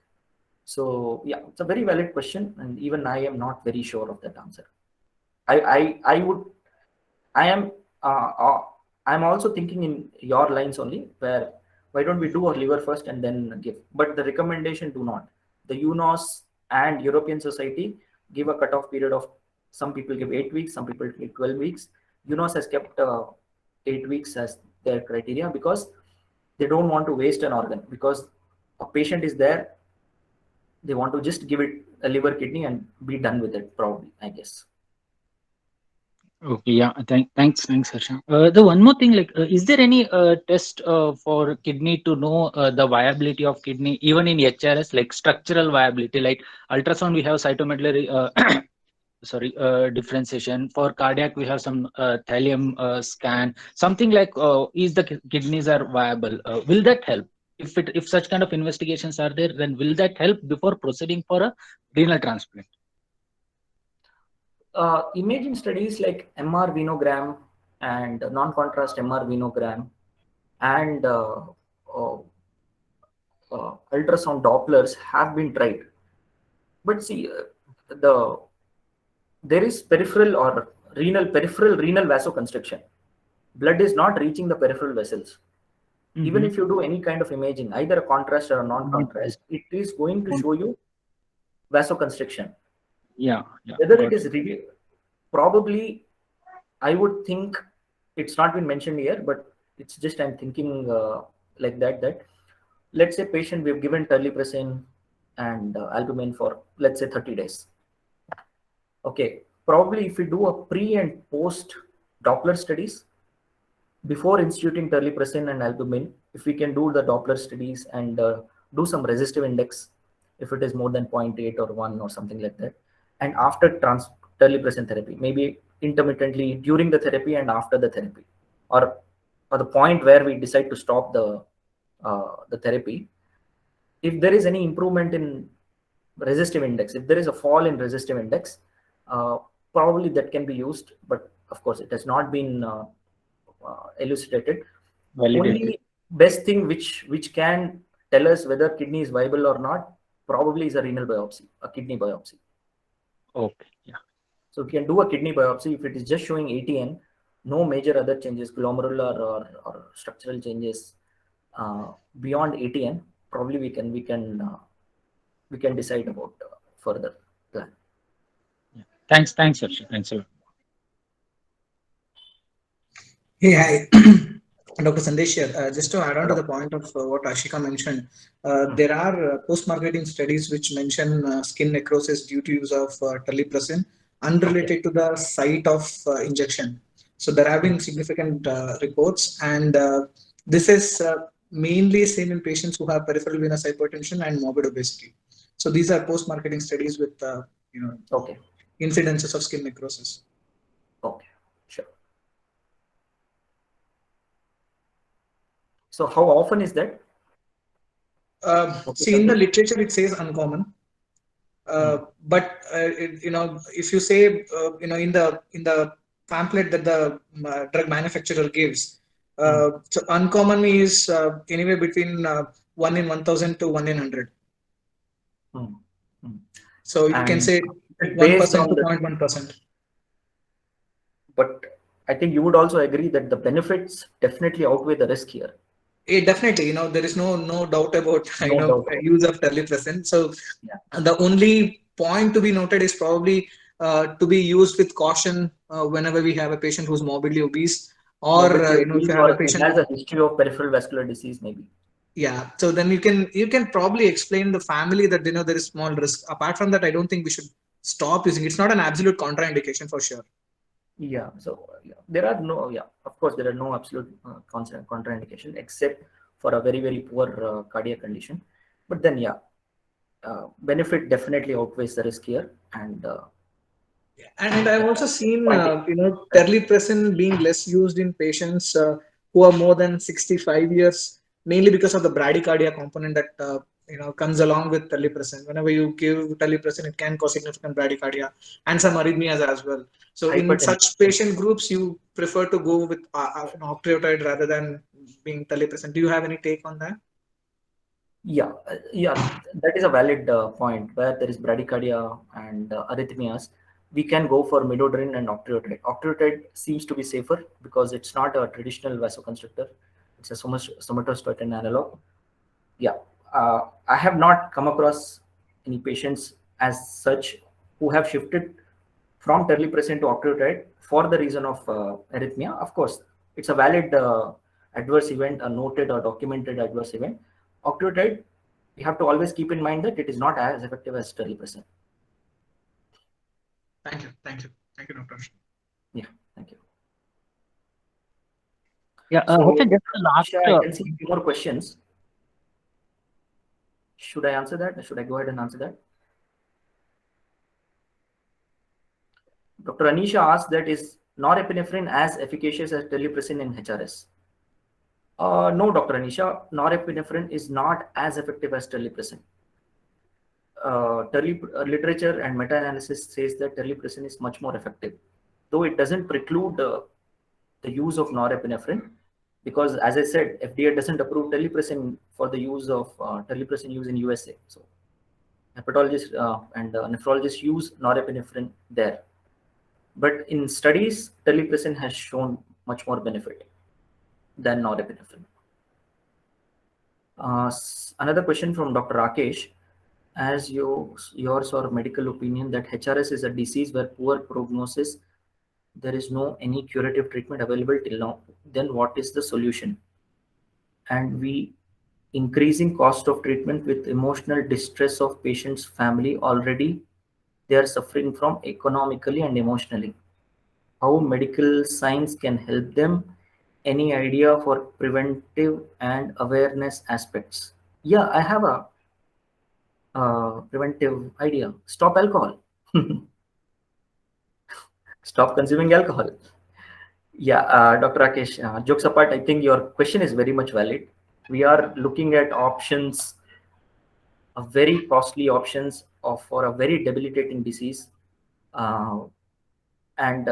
So yeah, it's a very valid question, and even I am not very sure of that answer. I would, I am I'm also thinking in your lines only, where why don't we do a liver first and then give? But the recommendation do not. The UNOS and European Society give a cutoff period of, some people give 8 weeks, some people give 12 weeks. UNOS has kept 8 weeks as their criteria because they don't want to waste an organ, because a patient is there, they want to just give it a liver kidney and be done with it, probably, I guess. Okay, yeah. Thanks, Harsha. The one more thing, like, is there any test for kidney to know the viability of kidney, even in HRS, like structural viability, like ultrasound, we have cytomedullary, sorry, differentiation. For cardiac, we have some thallium scan, something like, is the kidneys are viable? Will that help? If such kind of investigations are there, then will that help before proceeding for a renal transplant? Imaging studies like MR venogram and non-contrast MR venogram and uh, ultrasound Dopplers have been tried. But see, there is peripheral renal vasoconstriction. Blood is not reaching the peripheral vessels. Even Mm-hmm. if you do any kind of imaging, either a contrast or a non-contrast, it is going to show you vasoconstriction. Yeah, yeah, Whether it got is probably, I would think, it's not been mentioned here, but it's just I'm thinking like that let's say patient we've given terlipressin and albumin for, let's say, 30 days. Okay, probably if we do a pre and post Doppler studies before instituting terlipressin and albumin, if we can do the Doppler studies and do some resistive index, if it is more than 0.8 or 1 or something like that, and after terlipressin therapy, maybe intermittently during the therapy and after the therapy, or the point where we decide to stop the therapy, if there is any improvement in resistive index, if there is a fall in resistive index, probably that can be used, but of course it has not been elucidated. Validated. Only best thing which can tell us whether kidney is viable or not probably is a renal biopsy, a kidney biopsy. Okay. Yeah. So we can do a kidney biopsy. If it is just showing ATN, no major other changes, glomerular or structural changes beyond ATN, probably we can decide about further plan. Yeah. Thanks, Harsha. Thanks a lot. Hey, hi. Dr. Sandesh here. Just to add on to the point of what Ashika mentioned, there are post-marketing studies which mention skin necrosis due to use of terlipressin unrelated to the site of injection. So there have been significant reports, and this is mainly seen in patients who have peripheral venous hypertension and morbid obesity. So these are post-marketing studies with Okay. incidences of skin necrosis. Okay, sure. So how often is that? See, in the literature it says uncommon, but if you say in the pamphlet that the drug manufacturer gives, so uncommon is anywhere between 1 in 1,000 to 1 in 100. So you can say 1% to 0.1%. But I think you would also agree that the benefits definitely outweigh the risk here. Definitely, there is no doubt about use of terlipressin. So the only point to be noted is probably to be used with caution whenever we have a patient who's morbidly obese, or if you have a patient has a history of peripheral vascular disease, maybe. Yeah, so then you can probably explain the family that there is small risk. Apart from that, I don't think we should stop using it. It's not an absolute contraindication for sure. Yeah, so there are of course there are no absolute contraindication except for a very, very poor cardiac condition. But then benefit definitely outweighs the risk here. And I've also seen terlipressin being less used in patients who are more than 65 years, mainly because of the bradycardia component that comes along with terlipressin. Whenever you give terlipressin, it can cause significant bradycardia and some arrhythmias as well. So in such patient groups, you prefer to go with octreotide rather than being terlipressin. Do you have any take on that? Yeah, that is a valid point. Where there is bradycardia and arrhythmias, we can go for midodrine and octreotide. Octreotide seems to be safer because it's not a traditional vasoconstrictor. It's a somatostatin analog. Yeah, I have not come across any patients as such who have shifted from terlipressin to octreotide for the reason of arrhythmia. Of course, it's a valid adverse event, a noted or documented adverse event. Octreotide, we have to always keep in mind that it is not as effective as terlipressin. Thank you, Dr. Yeah, thank you. Yeah, so, just the last. I can see a few more questions. Should I answer that? Should I go ahead and answer that? Dr. Anisha asked that is norepinephrine as efficacious as terlipressin in HRS? No, Dr. Anisha, norepinephrine is not as effective as terlipressin. Literature and meta-analysis says that terlipressin is much more effective, though it doesn't preclude the use of norepinephrine, because as I said, FDA doesn't approve terlipressin for the use of terlipressin use in USA. So hepatologists and nephrologists use norepinephrine there. But in studies, terlipressin has shown much more benefit than norepinephrine. Another question from Dr. Rakesh. As yours or medical opinion that HRS is a disease where poor prognosis, there is no any curative treatment available till now, then what is the solution? And we increasing cost of treatment with emotional distress of patient's family. Already they are suffering from economically and emotionally. How medical science can help them? Any idea for preventive and awareness aspects? Yeah, I have a preventive idea. Stop alcohol. Stop consuming alcohol. Yeah, Dr. Rakesh, jokes apart, I think your question is very much valid. We are looking at options, very costly options for a very debilitating disease. And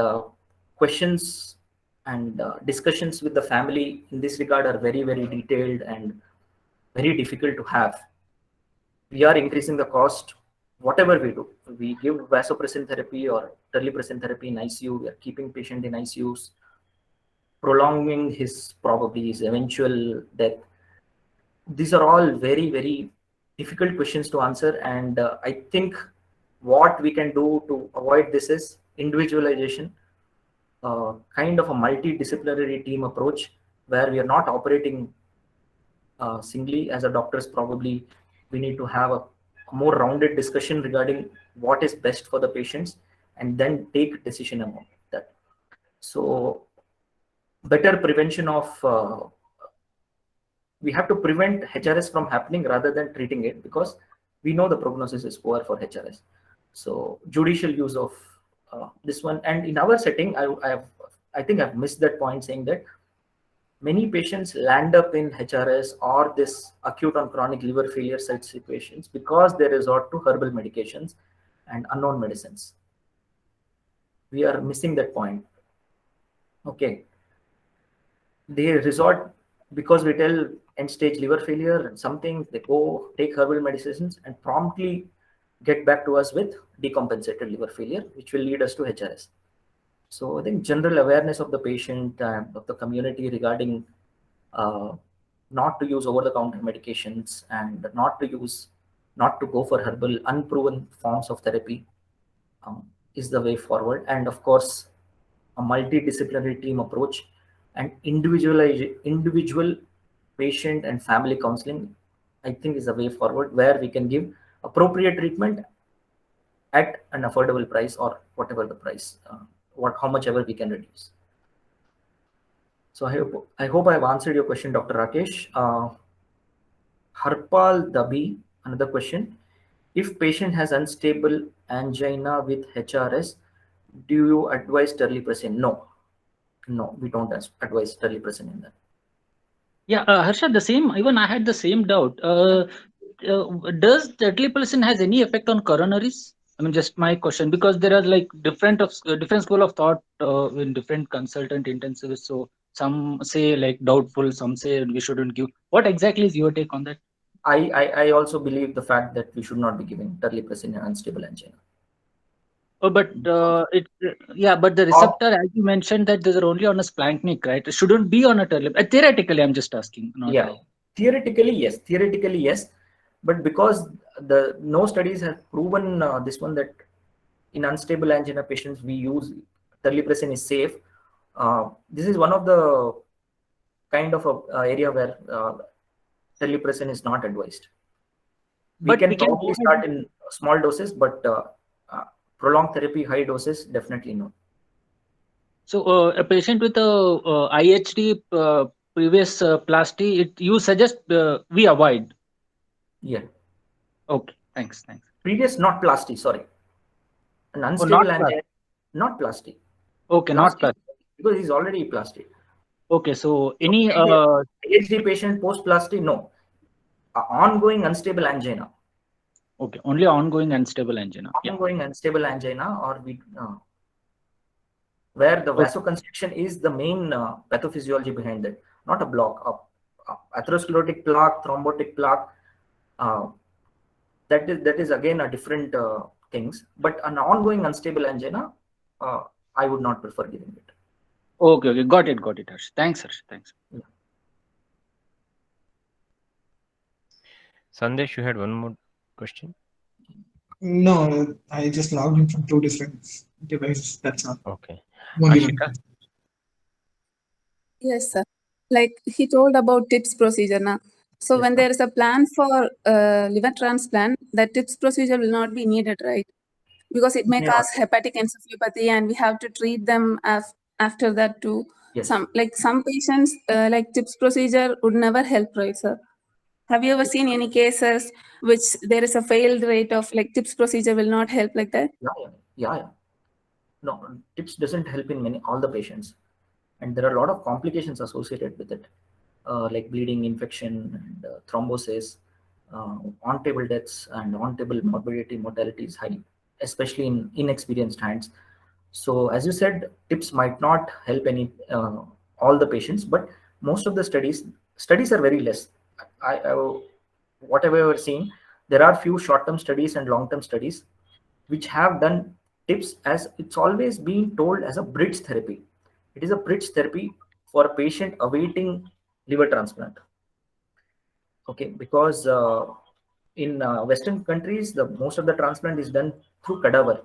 questions and discussions with the family in this regard are very, very detailed and very difficult to have. We are increasing the cost. Whatever we do, we give vasopressin therapy or terlipressin therapy in ICU. We are keeping patient in ICUs, prolonging his probably his eventual death. These are all very, very difficult questions to answer, and I think what we can do to avoid this is individualization, kind of a multidisciplinary team approach where we are not operating singly as a doctors. Probably we need to have a more rounded discussion regarding what is best for the patients and then take decision about that. So better prevention of we have to prevent HRS from happening rather than treating it, because we know the prognosis is poor for HRS. So judicial use of this one. And in our setting, I think I've missed that point, saying that many patients land up in HRS or this acute on chronic liver failure site situations because they resort to herbal medications and unknown medicines. We are missing that point. Okay. They resort because we tell end stage liver failure and something, they go take herbal medicines and promptly get back to us with decompensated liver failure, which will lead us to HRS. So I think general awareness of the patient and of the community regarding not to use over-the-counter medications and not to go for herbal unproven forms of therapy is the way forward. And of course, a multidisciplinary team approach and individual patient and family counseling, I think, is the way forward, where we can give appropriate treatment at an affordable price, or whatever the price, how much ever we can reduce. So I hope I have answered your question, Dr. Rakesh. Harpal Dabi, another question. If patient has unstable angina with HRS, do you advise terlipressin? No, we don't advise terlipressin in that. Yeah, Harsha, the same. Even I had the same doubt. Does tele-medicine has any effect on coronaries? I mean, just my question, because there are like different school of thought in different consultant intensivists. So some say like doubtful, some say we shouldn't give. What exactly is your take on that? I also believe the fact that we should not be giving terlipressin in unstable angina. Oh, but but the receptor, as you mentioned, that these are only on a splanchnic, right? It shouldn't be on a theoretically, I'm just asking. Theoretically, yes. But because no studies have proven this one, that in unstable angina patients we use terlipressin is safe. This is one of the kind of area where terlipressin is not advised. We can probably start in small doses, but prolonged therapy, high doses, definitely no. So a patient with a IHD previous plasty, you suggest we avoid? Yeah. Okay, thanks. Previous, not plasty, sorry. An unstable angina, not plasty. Okay, not plasty. Because he's already plasty. Okay, so any IHD patient post plasty, no. Ongoing unstable angina. Okay, only ongoing unstable angina. Ongoing unstable angina, or where the vasoconstriction is the main pathophysiology behind it, not a block. Atherosclerotic plaque, thrombotic plaque, that is again a different things. But an ongoing unstable angina, I would not prefer giving it. Okay, got it, Harsh. Thanks, Harsh. Thanks. Yeah. Sandesh, you had one more question? No, I just logged in from 2 different devices. That's all. Okay. Only Ashika? one. Yes, sir. Like he told about TIPS procedure now. So Yes, when ma'am. there is a plan for liver transplant, the TIPS procedure will not be needed, right? Because it may May not. cause hepatic encephalopathy, and we have to treat them after that too. Yes. Some patients, like TIPS procedure would never help, right, sir? Have you ever seen any cases which there is a failed rate of like TIPS procedure will not help like that? Yeah. No, TIPS doesn't help in all the patients, and there are a lot of complications associated with it, like bleeding, infection, and thrombosis, on-table deaths, and on-table mortality is high, especially in inexperienced hands. So, as you said, TIPS might not help all the patients, but most of the studies are very less. Whatever we're seeing, there are few short-term studies and long-term studies which have done TIPS, as it's always been told, as a bridge therapy. It is a bridge therapy for a patient awaiting liver transplant. Okay, because in Western countries, the most of the transplant is done through cadaver.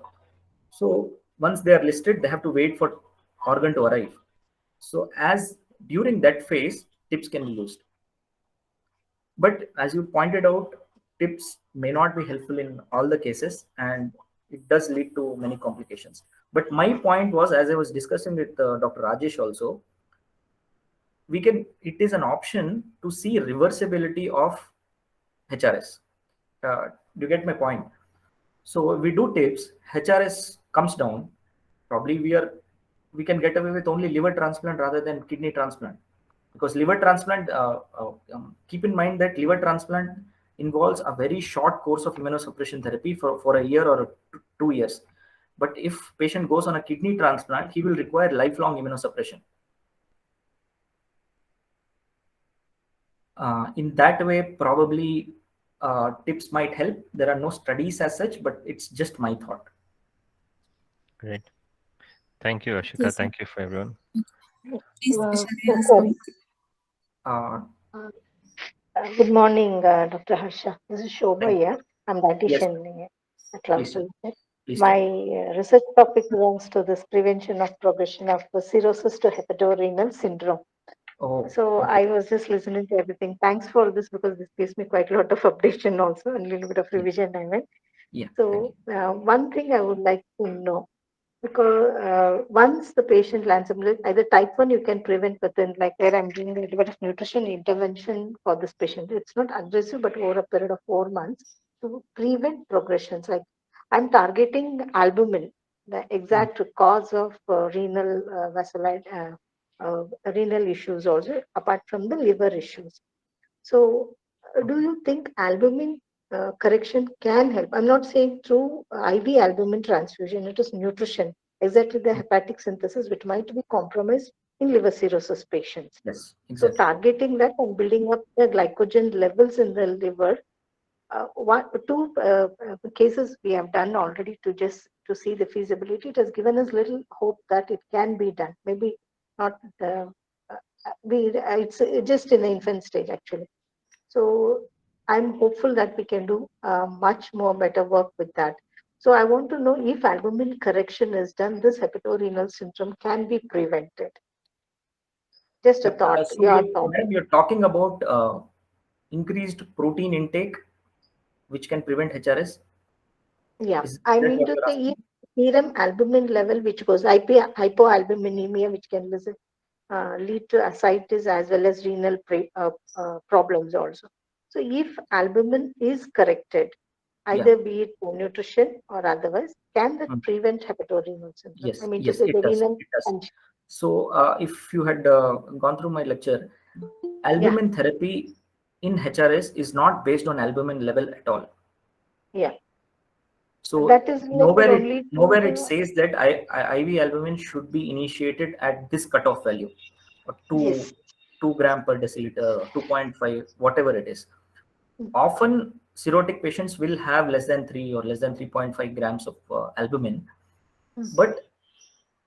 So once they are listed, they have to wait for organ to arrive. So as during that phase, TIPS can be used. But as you pointed out, TIPS may not be helpful in all the cases, and it does lead to many complications. But my point was, as I was discussing with Dr. Rajesh also, it is an option to see reversibility of HRS. Do you get my point? So we do TIPS, HRS comes down. Probably we can get away with only liver transplant rather than kidney transplant, because liver transplant, keep in mind that liver transplant involves a very short course of immunosuppression therapy for a year or 2 years. But if patient goes on a kidney transplant, he will require lifelong immunosuppression. In that way, probably TIPS might help. There are no studies as such, but it's just my thought. Great. Thank you, Ashika. Yes, sir. Thank you for everyone. Please, Yes, Shreya, sir. Uh, Good morning, Dr. Harsha. This is Shobha Thank here. I'm Yes, dietitian at please, sir. Cloudphysician. Please My tell. research topic belongs to this prevention of progression of cirrhosis to hepatorenal syndrome. Oh, So okay. I was just listening to everything. Thanks for this, because this gives me quite a lot of updation also, and a little bit of revision I went. Yeah. So one thing I would like to know, because once the patient lands up, either type 1 you can prevent within, like where I'm doing a little bit of nutrition intervention for this patient. It's not aggressive, but over a period of 4 months to prevent progressions. Like I'm targeting albumin, the exact cause of renal renal issues also, apart from the liver issues. So, do you think albumin correction can help? I'm not saying through IV albumin transfusion, it is nutrition, exactly the hepatic synthesis, which might be compromised in liver cirrhosis patients. Yes, So, exactly. targeting that and building up the glycogen levels in the liver. Two cases we have done already to see the feasibility. It has given us little hope that it can be done. Maybe not. It's just in the infant stage actually. So I'm hopeful that we can do much more better work with that. So I want to know if albumin correction is done, this hepatorenal syndrome can be prevented. Just a thought, So your thought. madam, you're talking about increased protein intake, which can prevent HRS. Yeah, Is I that mean what to you're say, asking? if serum albumin level, which goes hypoalbuminemia, which can lead to ascites as well as renal problems also. So if albumin is corrected, Yeah. either be it for nutrition or otherwise, can that Hmm. prevent hepatorenal syndrome? I Yes, mean to yes, say it the does. renal It does. function. So if you had gone through my lecture, Yeah, albumin therapy in HRS is not based on albumin level at all. yeah. So That is related only to nowhere it the, says that IV albumin should be initiated at this cutoff value, or yes. 2 gram per deciliter, 2.5, whatever it is. Mm, Often cirrhotic patients will have less than 3 or less than 3.5 grams of albumin, mm, but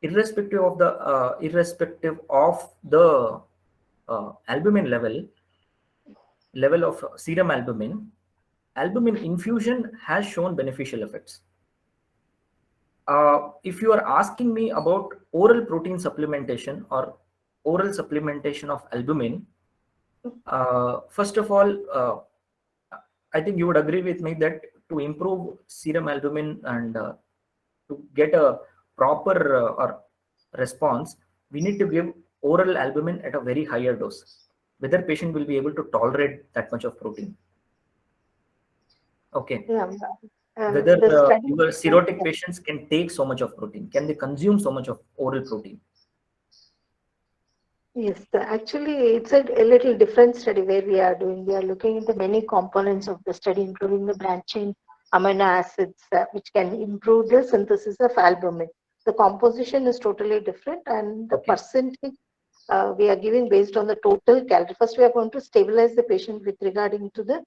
irrespective of the albumin level of serum albumin infusion has shown beneficial effects. If you are asking me about oral protein supplementation or oral supplementation of albumin, First of all, I think you would agree with me that to improve serum albumin and to get a proper or response, we need to give oral albumin at a very higher dose. Whether patient will be able to tolerate that much of protein. Okay. Yeah. Whether The study, your cirrhotic patients can take so much of protein, can they consume so much of oral protein? yes, actually, it's a little different study where we are doing. We are looking into many components of the study, including the branching amino acids, which can improve the synthesis of albumin. The composition is totally different, and the Okay. percentage we are giving based on the total calorie. First, we are going to stabilize the patient with regarding to the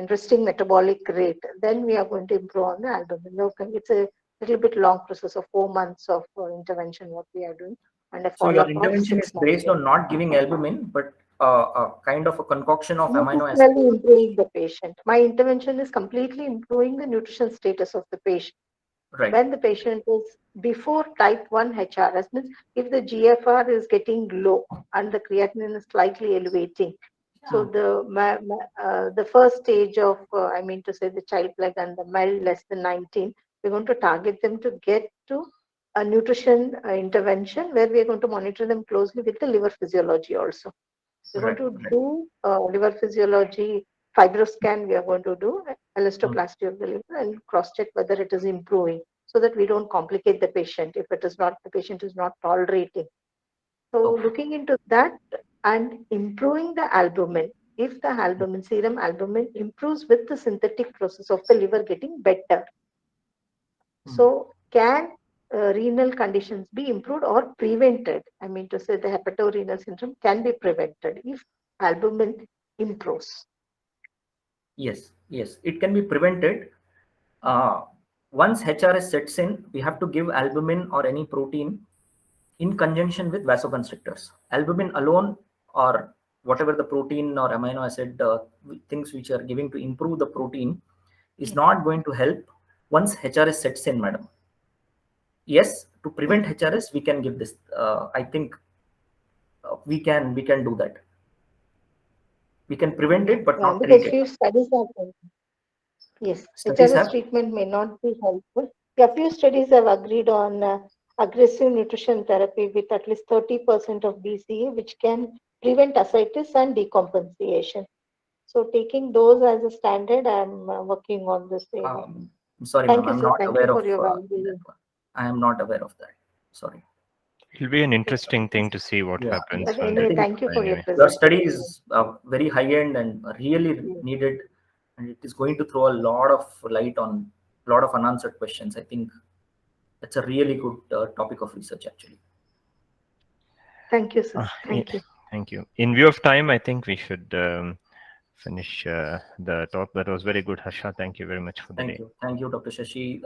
resting metabolic rate. Then we are going to improve on the albumin. Okay, it's a little bit long process of 4 months of intervention. What we are doing. And a So your follow-up of intervention 6 is months. based on not giving albumin, but a kind of a concoction of amino acids. Necessarily improving the patient. My intervention is completely improving the nutrition status of the patient. Right. When the patient is before type 1 HRS, means if the GFR is getting low and the creatinine is slightly elevating. So the first stage of, I mean to say the child plague and the mild less than 19, we're going to target them to get to a nutrition intervention where we're going to monitor them closely with the liver physiology also. We're Right. going to do liver physiology, fibroscan, we are going to do elastoplasty of the liver and cross-check whether it is improving so that we don't complicate the patient if it is not, the patient is not tolerating. So looking into that and improving the albumin, if the albumin, serum albumin improves with the synthetic process of the liver getting better. So can renal conditions be improved or prevented? I mean to say the hepatorenal syndrome can be prevented if albumin improves. Yes, yes, it can be prevented. Once HRS sets in, we have to give albumin or any protein in conjunction with vasoconstrictors. Albumin alone or whatever the protein or amino acid things which are giving to improve the protein is not going to help once HRS sets in, madam. Yes, to prevent HRS, we can give this. I think we can do that. We can prevent it, but not treat Because it. few studies have yes, Studies HRS have treatment may not be helpful. Yeah, few studies have agreed on aggressive nutrition therapy with at least 30% of BCA, which can prevent ascites and decompensation. So taking those as a standard, I'm working on this area. sorry, Thank ma'am, you, I'm sir. not Thank you aware of for your that valuable. one. I am not aware of that. Sorry. It'll be an interesting thing to see what Yeah, happens. But I anyway, think thank you for your Anyway, your presentation. study is very high end and really needed, and it is going to throw a lot of light on a lot of unanswered questions. I think that's a really good topic of research, actually. Thank you, sir. Thank you. Thank you. In view of time, I think we should finish the talk. That was very good, Harsha. Thank you very much for the day. Thank you, Dr. Shashi.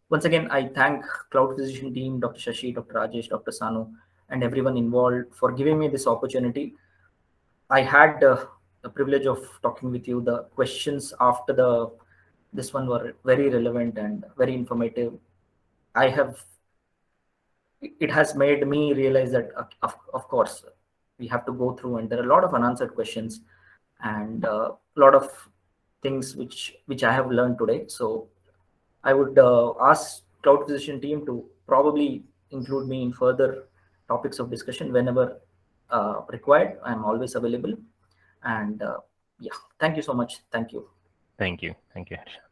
Once again, I thank Cloudphysician team, Dr. Shashi, Dr. Rajesh, Dr. Sanu, and everyone involved for giving me this opportunity. I had the privilege of talking with you. The questions after this one were very relevant and very informative. It has made me realize that of course we have to go through, and there are a lot of unanswered questions and a lot of things which I have learned today. So I would ask Cloudphysician team to probably include me in further topics of discussion whenever required. I'm always available. And yeah, thank you so much. Thank you. Thank you. Thank you, Harsha.